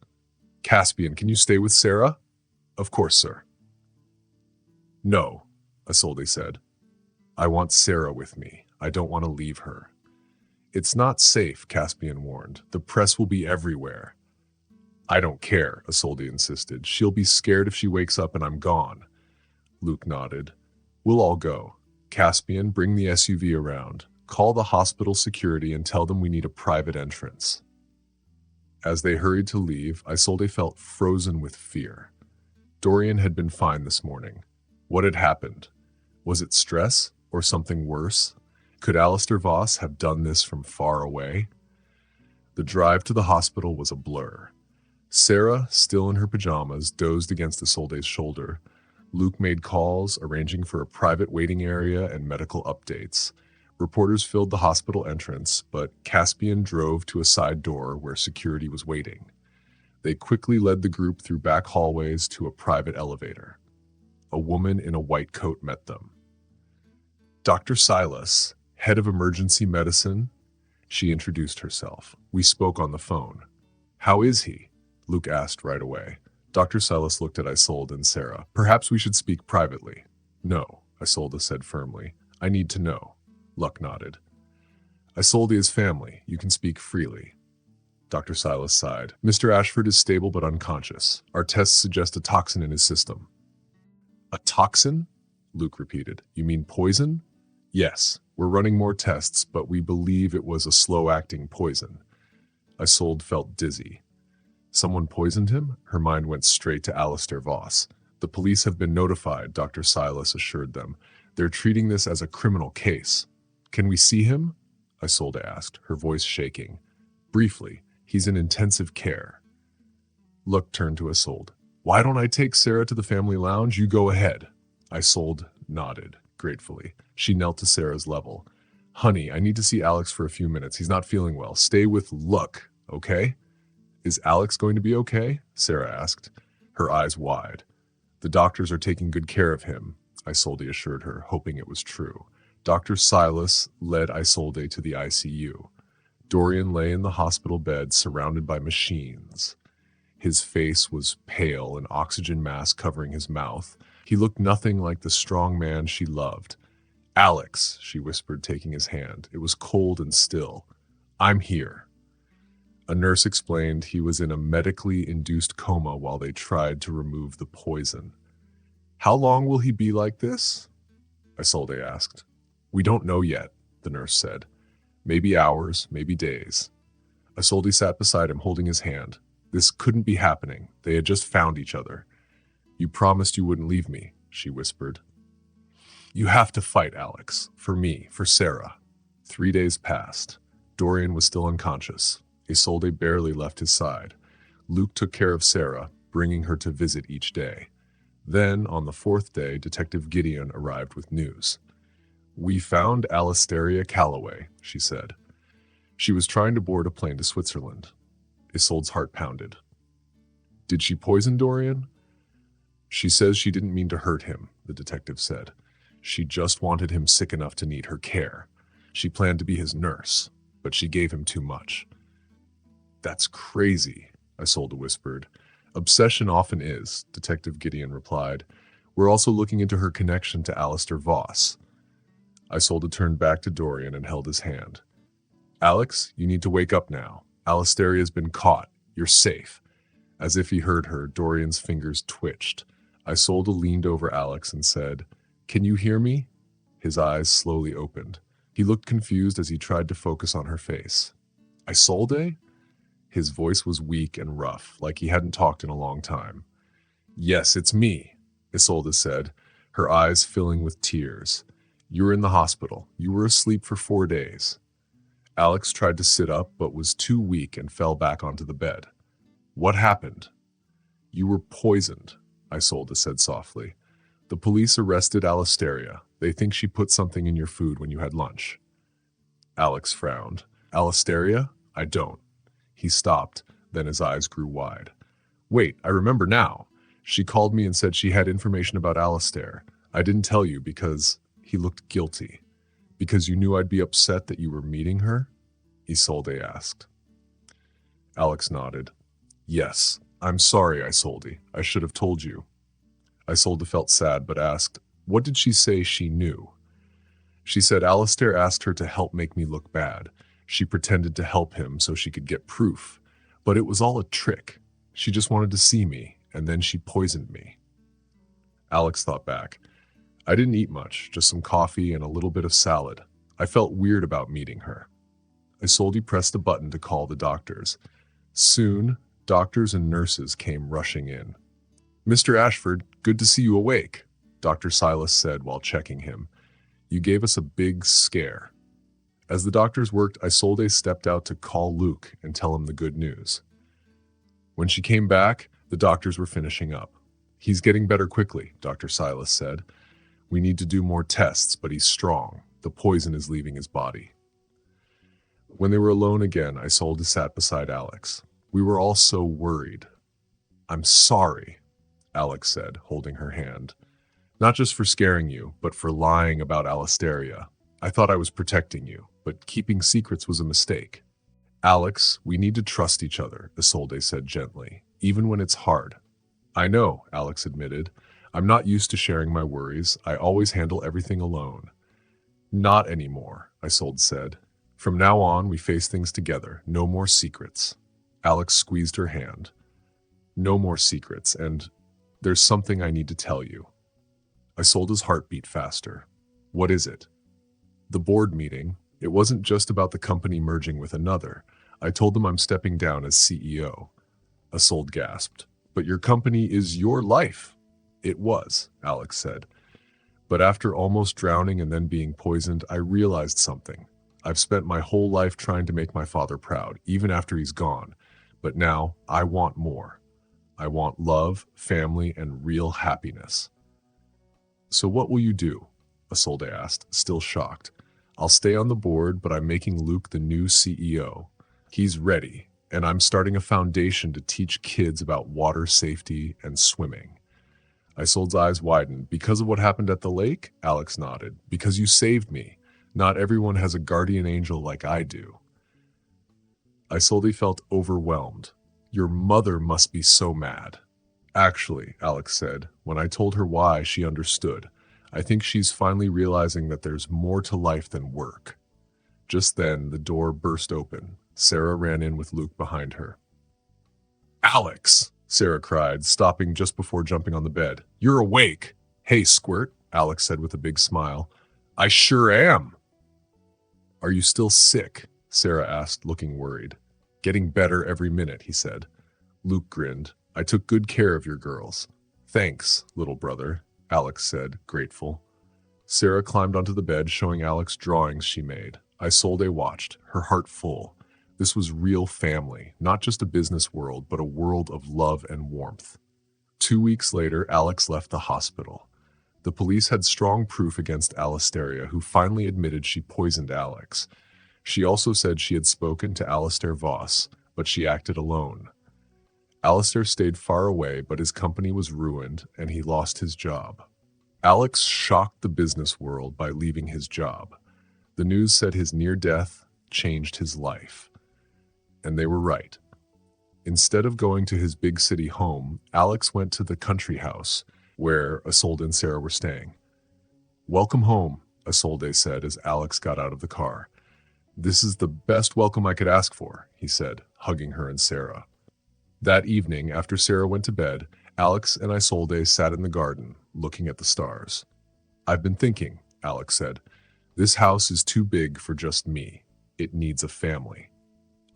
"Caspian, can you stay with Sarah?" "Of course, sir." "No," Isolde said. "I want Sarah with me. I don't want to leave her." "It's not safe," Caspian warned. "The press will be everywhere." "I don't care," Isolde insisted. "She'll be scared if she wakes up and I'm gone." Luke nodded. "We'll all go. Caspian, bring the SUV around. Call the hospital security and tell them we need a private entrance." As they hurried to leave, Isolde felt frozen with fear. Dorian had been fine this morning. What had happened? Was it stress or something worse? Could Alistair Voss have done this from far away? The drive to the hospital was a blur. Sarah, still in her pajamas, dozed against Isolde's shoulder. Luke made calls, arranging for a private waiting area and medical updates. Reporters filled the hospital entrance, but Caspian drove to a side door where security was waiting. They quickly led the group through back hallways to a private elevator. A woman in a white coat met them. "Dr. Silas, head of emergency medicine," she introduced herself. "We spoke on the phone." "How is he?" Luke asked right away. Dr. Silas looked at Isolde and Sarah. "Perhaps we should speak privately." "No," Isolde said firmly. "I need to know." Luck nodded. "Isolde is family. You can speak freely." Dr. Silas sighed. "Mr. Ashford is stable but unconscious. Our tests suggest a toxin in his system." "A toxin?" Luke repeated. "You mean poison?" "Yes. We're running more tests, but we believe it was a slow-acting poison." Isolde felt dizzy. Someone poisoned him? Her mind went straight to Alistair Voss. "The police have been notified," Dr. Silas assured them. "They're treating this as a criminal case." "Can we see him?" Isolde asked, her voice shaking. "Briefly. He's in intensive care." Luck turned to Isolde. "Why don't I take Sarah to the family lounge? You go ahead." Isolde nodded gratefully. She knelt to Sarah's level. "Honey, I need to see Alex for a few minutes. He's not feeling well. Stay with Luck, okay?" "Is Alex going to be okay?" Sarah asked, her eyes wide. "The doctors are taking good care of him," Isolde assured her, hoping it was true. Dr. Silas led Isolde to the ICU. Dorian lay in the hospital bed, surrounded by machines. His face was pale, an oxygen mask covering his mouth. He looked nothing like the strong man she loved. "Alex," she whispered, taking his hand. It was cold and still. "I'm here." A nurse explained he was in a medically induced coma while they tried to remove the poison. "How long will he be like this?" Isolde asked. "We don't know yet," the nurse said. "Maybe hours, maybe days." Isolde sat beside him, holding his hand. This couldn't be happening. They had just found each other. "You promised you wouldn't leave me," she whispered. "You have to fight, Alex. For me, for Sarah." 3 days passed. Dorian was still unconscious. Isolde barely left his side. Luke took care of Sarah, bringing her to visit each day. Then, on the 4th day, Detective Gideon arrived with news. "We found Alistair Calloway," she said. "She was trying to board a plane to Switzerland." Isolde's heart pounded. "Did she poison Dorian?" "She says she didn't mean to hurt him," the detective said. "She just wanted him sick enough to need her care. She planned to be his nurse, but she gave him too much." "That's crazy," Isolde whispered. "Obsession often is," Detective Gideon replied. "We're also looking into her connection to Alistair Voss." Isolde turned back to Dorian and held his hand. "Alex, you need to wake up now. Alistair has been caught. You're safe." As if he heard her, Dorian's fingers twitched. Isolde leaned over Alex and said, "Can you hear me?" His eyes slowly opened. He looked confused as he tried to focus on her face. "Isolde?" His voice was weak and rough, like he hadn't talked in a long time. "Yes, it's me," Isolde said, her eyes filling with tears. "You were in the hospital. You were asleep for 4 days." Alex tried to sit up, but was too weak and fell back onto the bed. "What happened?" "You were poisoned," Isolde said softly. "The police arrested Alistair. They think she put something in your food when you had lunch." Alex frowned. "Alistair? I don't." He stopped, Then his eyes grew wide. Wait, I remember now. She called me and said she had information about Alistair. I didn't tell you because he looked guilty. Because you knew I'd be upset that you were meeting her? Isolde asked. Alex nodded. Yes, I'm sorry, Isolde. I should have told you. Isolde felt sad but asked, what did she say she knew? She said Alistair asked her to help make me look bad. She pretended to help him so she could get proof. But it was all a trick. She just wanted to see me, and then she poisoned me. Alex thought back. I didn't eat much, just some coffee and a little bit of salad. I felt weird about meeting her. Isolde pressed a button to call the doctors. Soon, doctors and nurses came rushing in. Mr. Ashford, good to see you awake, Dr. Silas said while checking him. You gave us a big scare. As the doctors worked, Isolde stepped out to call Luke and tell him the good news. When she came back, the doctors were finishing up. He's getting better quickly, Dr. Silas said. We need to do more tests, but he's strong. The poison is leaving his body. When they were alone again, Isolde sat beside Alex. We were all so worried. I'm sorry, Alex said, holding her hand. Not just for scaring you, but for lying about Alistair. I thought I was protecting you, but keeping secrets was a mistake. Alex, we need to trust each other, Isolde said gently, even when it's hard. I know, Alex admitted. I'm not used to sharing my worries. I always handle everything alone. Not anymore, Isolde said. From now on, we face things together. No more secrets. Alex squeezed her hand. No more secrets, and there's something I need to tell you. Isolde's heart beat faster. What is it? The board meeting. It wasn't just about the company merging with another. I told them I'm stepping down as CEO. Isolde gasped. But your company is your life. It was, Alex said. But after almost drowning and then being poisoned, I realized something. I've spent my whole life trying to make my father proud, even after he's gone. But now, I want more. I want love, family, and real happiness. So what will you do? Isolde asked, still shocked. I'll stay on the board, but I'm making Luke the new CEO. He's ready, and I'm starting a foundation to teach kids about water safety and swimming. Isolde's eyes widened. Because of what happened at the lake? Alex nodded. Because you saved me. Not everyone has a guardian angel like I do. Isolde felt overwhelmed. Your mother must be so mad. Actually, Alex said, when I told her why, she understood. I think she's finally realizing that there's more to life than work. Just then, the door burst open. Sarah ran in with Luke behind her. Alex, Sarah cried, stopping just before jumping on the bed. You're awake. Hey, Squirt, Alex said with a big smile. I sure am. Are you still sick? Sarah asked, looking worried. Getting better every minute, he said. Luke grinned. I took good care of your girls. Thanks, little brother, Alex said, grateful. Sarah climbed onto the bed, showing Alex drawings she made. Isolde watched, her heart full. This was real family, not just a business world, but a world of love and warmth. 2 weeks later, Alex left the hospital. The police had strong proof against Alistair, who finally admitted she poisoned Alex. She also said she had spoken to Alistair Voss, but she acted alone. Alistair stayed far away, but his company was ruined, and he lost his job. Alex shocked the business world by leaving his job. The news said his near death changed his life. And they were right. Instead of going to his big city home, Alex went to the country house, where Isolde and Sarah were staying. Welcome home, Isolde said as Alex got out of the car. This is the best welcome I could ask for, he said, hugging her and Sarah. That evening, after Sarah went to bed, Alex and Isolde sat in the garden, looking at the stars. I've been thinking, Alex said. This house is too big for just me. It needs a family.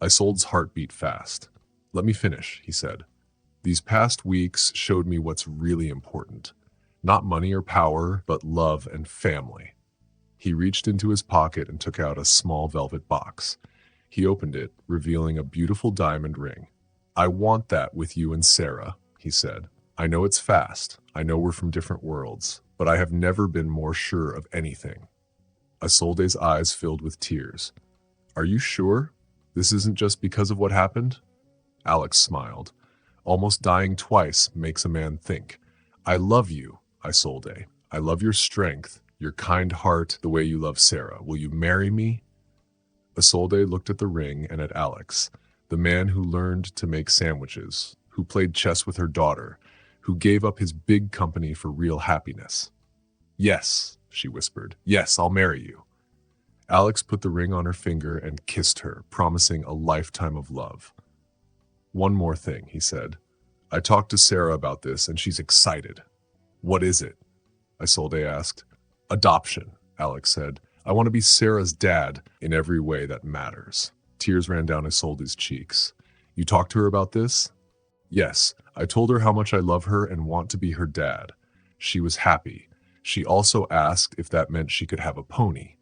Isolde's heart beat fast. Let me finish, he said. These past weeks showed me what's really important. Not money or power, but love and family. He reached into his pocket and took out a small velvet box. He opened it, revealing a beautiful diamond ring. I want that with you and Sarah, he said. I know it's fast. I know we're from different worlds, but I have never been more sure of anything. Isolde's eyes filled with tears. Are you sure? This isn't just because of what happened? Alex smiled. Almost dying twice makes a man think. I love you, Isolde. I love your strength, your kind heart, the way you love Sarah. Will you marry me? Isolde looked at the ring and at Alex, the man who learned to make sandwiches, who played chess with her daughter, who gave up his big company for real happiness. Yes, she whispered. Yes, I'll marry you. Alex put the ring on her finger and kissed her, promising a lifetime of love. One more thing, he said. I talked to Sarah about this and she's excited. What is it? Isolde asked. Adoption, Alex said. I want to be Sarah's dad in every way that matters. Tears ran down Isolde's cheeks. You talked to her about this? Yes, I told her how much I love her and want to be her dad. She was happy. She also asked if that meant she could have a pony.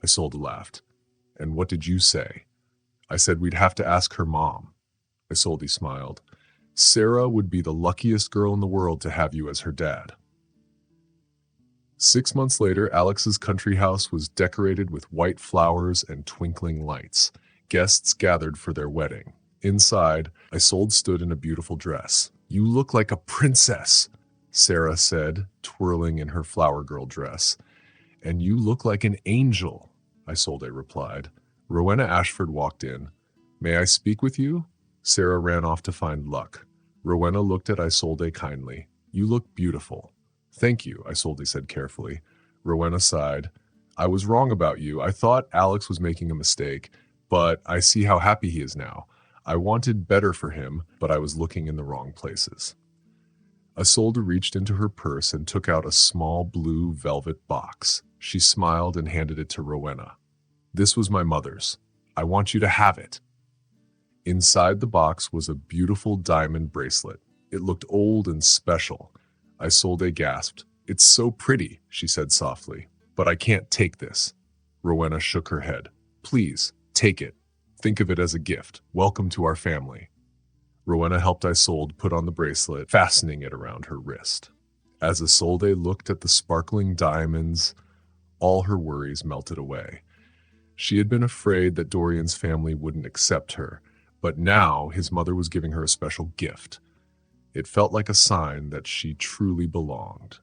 Isolde laughed. And what did you say? I said we'd have to ask her mom. Isolde smiled. Sarah would be the luckiest girl in the world to have you as her dad. 6 months later, Alex's country house was decorated with white flowers and twinkling lights. Guests gathered for their wedding. Inside, Isolde stood in a beautiful dress. You look like a princess, Sarah said, twirling in her flower girl dress. And you look like an angel, Isolde replied. Rowena Ashford walked in. May I speak with you? Sarah ran off to find Luck. Rowena looked at Isolde kindly. You look beautiful. Thank you, Isolde said carefully. Rowena sighed. I was wrong about you. I thought Alex was making a mistake, but I see how happy he is now. I wanted better for him, but I was looking in the wrong places. Isolde reached into her purse and took out a small blue velvet box. She smiled and handed it to Rowena. This was my mother's. I want you to have it. Inside the box was a beautiful diamond bracelet. It looked old and special. Isolde gasped. It's so pretty, she said softly. But I can't take this. Rowena shook her head. Please, take it. Think of it as a gift. Welcome to our family. Rowena helped Isolde put on the bracelet, fastening it around her wrist. As Isolde looked at the sparkling diamonds, all her worries melted away. She had been afraid that Dorian's family wouldn't accept her, but now his mother was giving her a special gift. It felt like a sign that she truly belonged.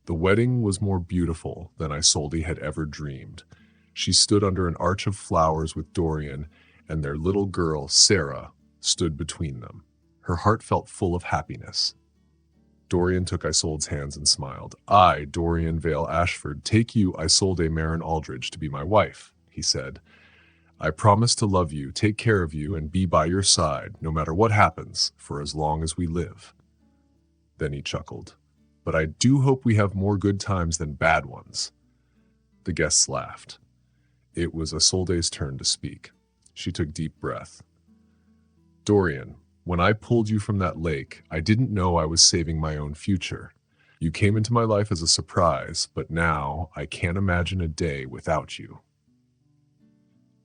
The wedding was more beautiful than Isolde had ever dreamed. She stood under an arch of flowers with Dorian, and their little girl, Sarah, stood between them. Her heart felt full of happiness. Dorian took Isolde's hands and smiled. I, Dorian Vale Ashford, take you, Isolde Marin Aldridge, to be my wife, he said. I promise to love you, take care of you, and be by your side, no matter what happens, for as long as we live. Then he chuckled. But I do hope we have more good times than bad ones. The guests laughed. It was Isolde's turn to speak. She took deep breath. Dorian, when I pulled you from that lake, I didn't know I was saving my own future. You came into my life as a surprise, but now I can't imagine a day without you.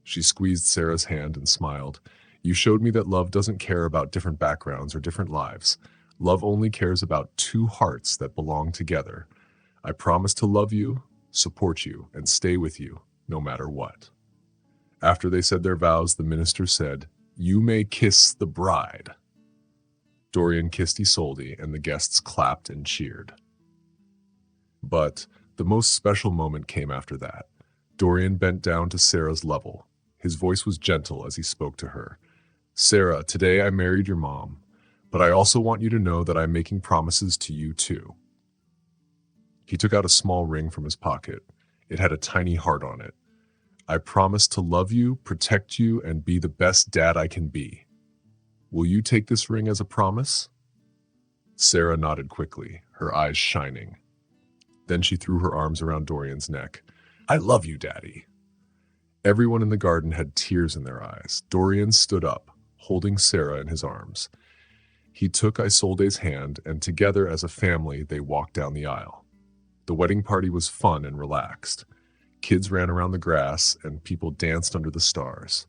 She squeezed Sarah's hand and smiled. You showed me that love doesn't care about different backgrounds or different lives. Love only cares about two hearts that belong together. I promise to love you, support you, and stay with you, no matter what. After they said their vows, the minister said, You may kiss the bride. Dorian kissed Isolde, and the guests clapped and cheered. But the most special moment came after that. Dorian bent down to Sarah's level. His voice was gentle as he spoke to her. Sarah, today I married your mom, but I also want you to know that I'm making promises to you too. He took out a small ring from his pocket. It had a tiny heart on it. I promise to love you, protect you, and be the best dad I can be. Will you take this ring as a promise? Sarah nodded quickly, her eyes shining. Then she threw her arms around Dorian's neck. I love you, Daddy. Everyone in the garden had tears in their eyes. Dorian stood up, holding Sarah in his arms. He took Isolde's hand, and together as a family, they walked down the aisle. The wedding party was fun and relaxed. Kids ran around the grass, and people danced under the stars.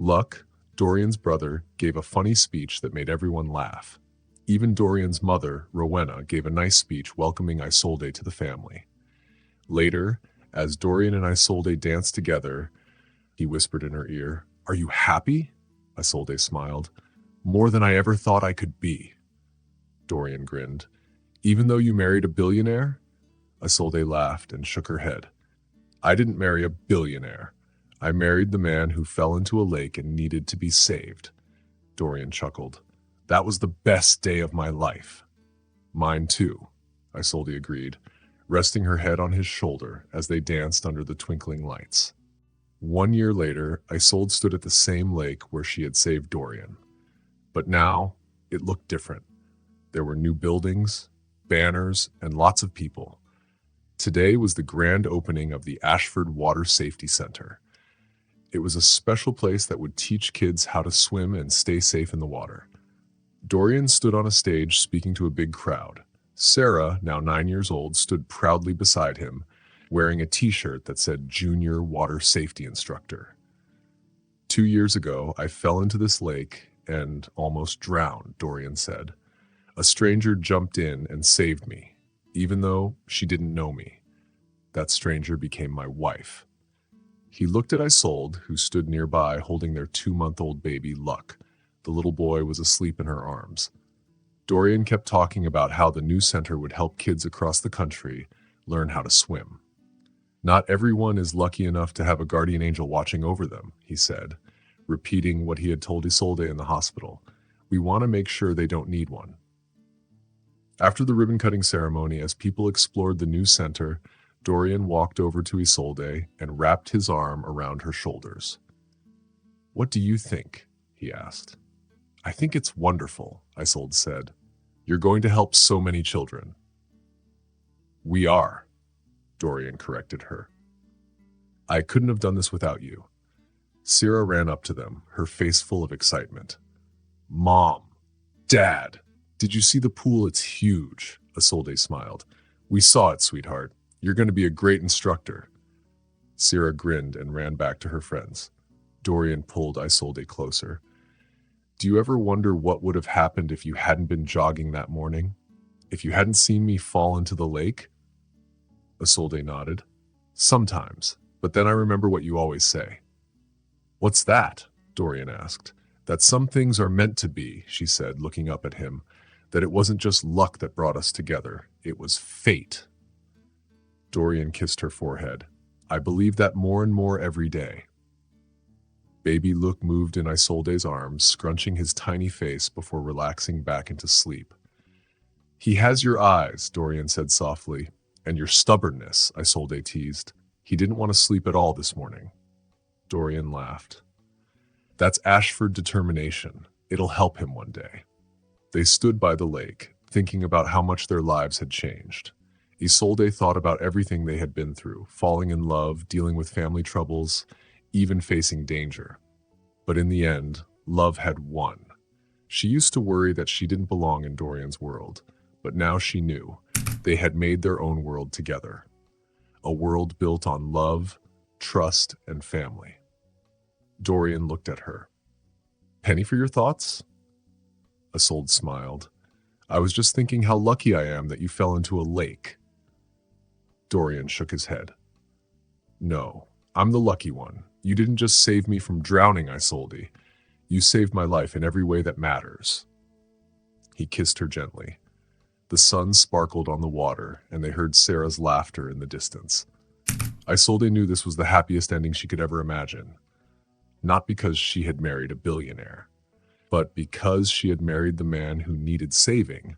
Luck, Dorian's brother, gave a funny speech that made everyone laugh. Even Dorian's mother, Rowena, gave a nice speech welcoming Isolde to the family. Later, as Dorian and Isolde danced together, he whispered in her ear, Are you happy? Isolde smiled. More than I ever thought I could be. Dorian grinned. Even though you married a billionaire? Isolde laughed and shook her head. I didn't marry a billionaire. I married the man who fell into a lake and needed to be saved. Dorian chuckled. That was the best day of my life. Mine too, Isolde agreed, resting her head on his shoulder as they danced under the twinkling lights. 1 year later, Isolde stood at the same lake where she had saved Dorian. But now, it looked different. There were new buildings, banners, and lots of people. Today was the grand opening of the Ashford Water Safety Center. It was a special place that would teach kids how to swim and stay safe in the water. Dorian stood on a stage speaking to a big crowd. Sarah, now 9 years old, stood proudly beside him, wearing a t-shirt that said Junior Water Safety Instructor. 2 years ago, I fell into this lake and almost drowned, Dorian said. A stranger jumped in and saved me, even though she didn't know me. That stranger became my wife. He looked at Isolde, who stood nearby holding their 2-month-old baby, Luck. The little boy was asleep in her arms. Dorian kept talking about how the new center would help kids across the country learn how to swim. Not everyone is lucky enough to have a guardian angel watching over them, he said, repeating what he had told Isolde in the hospital. We want to make sure they don't need one. After the ribbon-cutting ceremony, as people explored the new center, Dorian walked over to Isolde and wrapped his arm around her shoulders. What do you think? He asked. I think it's wonderful, Isolde said. You're going to help so many children. We are, Dorian corrected her. I couldn't have done this without you. Sarah ran up to them, her face full of excitement. Mom, Dad, did you see the pool? It's huge, Isolde smiled. We saw it, sweetheart. You're going to be a great instructor. Sarah grinned and ran back to her friends. Dorian pulled Isolde closer. Do you ever wonder what would have happened if you hadn't been jogging that morning? If you hadn't seen me fall into the lake? Isolde nodded. Sometimes, but then I remember what you always say. What's that? Dorian asked. That some things are meant to be, she said, looking up at him. That it wasn't just luck that brought us together. It was fate. Dorian kissed her forehead. I believe that more and more every day. Baby Luke moved in Isolde's arms, scrunching his tiny face before relaxing back into sleep. He has your eyes, Dorian said softly, and your stubbornness, Isolde teased. He didn't want to sleep at all this morning. Dorian laughed. That's Ashford determination. It'll help him one day. They stood by the lake, thinking about how much their lives had changed. Isolde thought about everything they had been through, falling in love, dealing with family troubles, even facing danger. But in the end, love had won. She used to worry that she didn't belong in Dorian's world, but now she knew. They had made their own world together. A world built on love, trust, and family. Dorian looked at her. Penny for your thoughts? Isolde smiled. I was just thinking how lucky I am that you fell into a lake. Dorian shook his head. No, I'm the lucky one. You didn't just save me from drowning, Isolde. You saved my life in every way that matters. He kissed her gently. The sun sparkled on the water, and they heard Sarah's laughter in the distance. Isolde knew this was the happiest ending she could ever imagine. Not because she had married a billionaire, but because she had married the man who needed saving,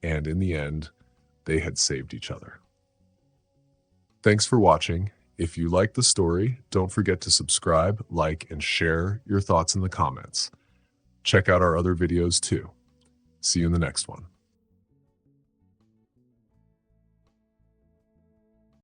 and in the end, they had saved each other. Thanks for watching. If you liked the story, don't forget to subscribe, like, and share your thoughts in the comments. Check out our other videos too. See you in the next one.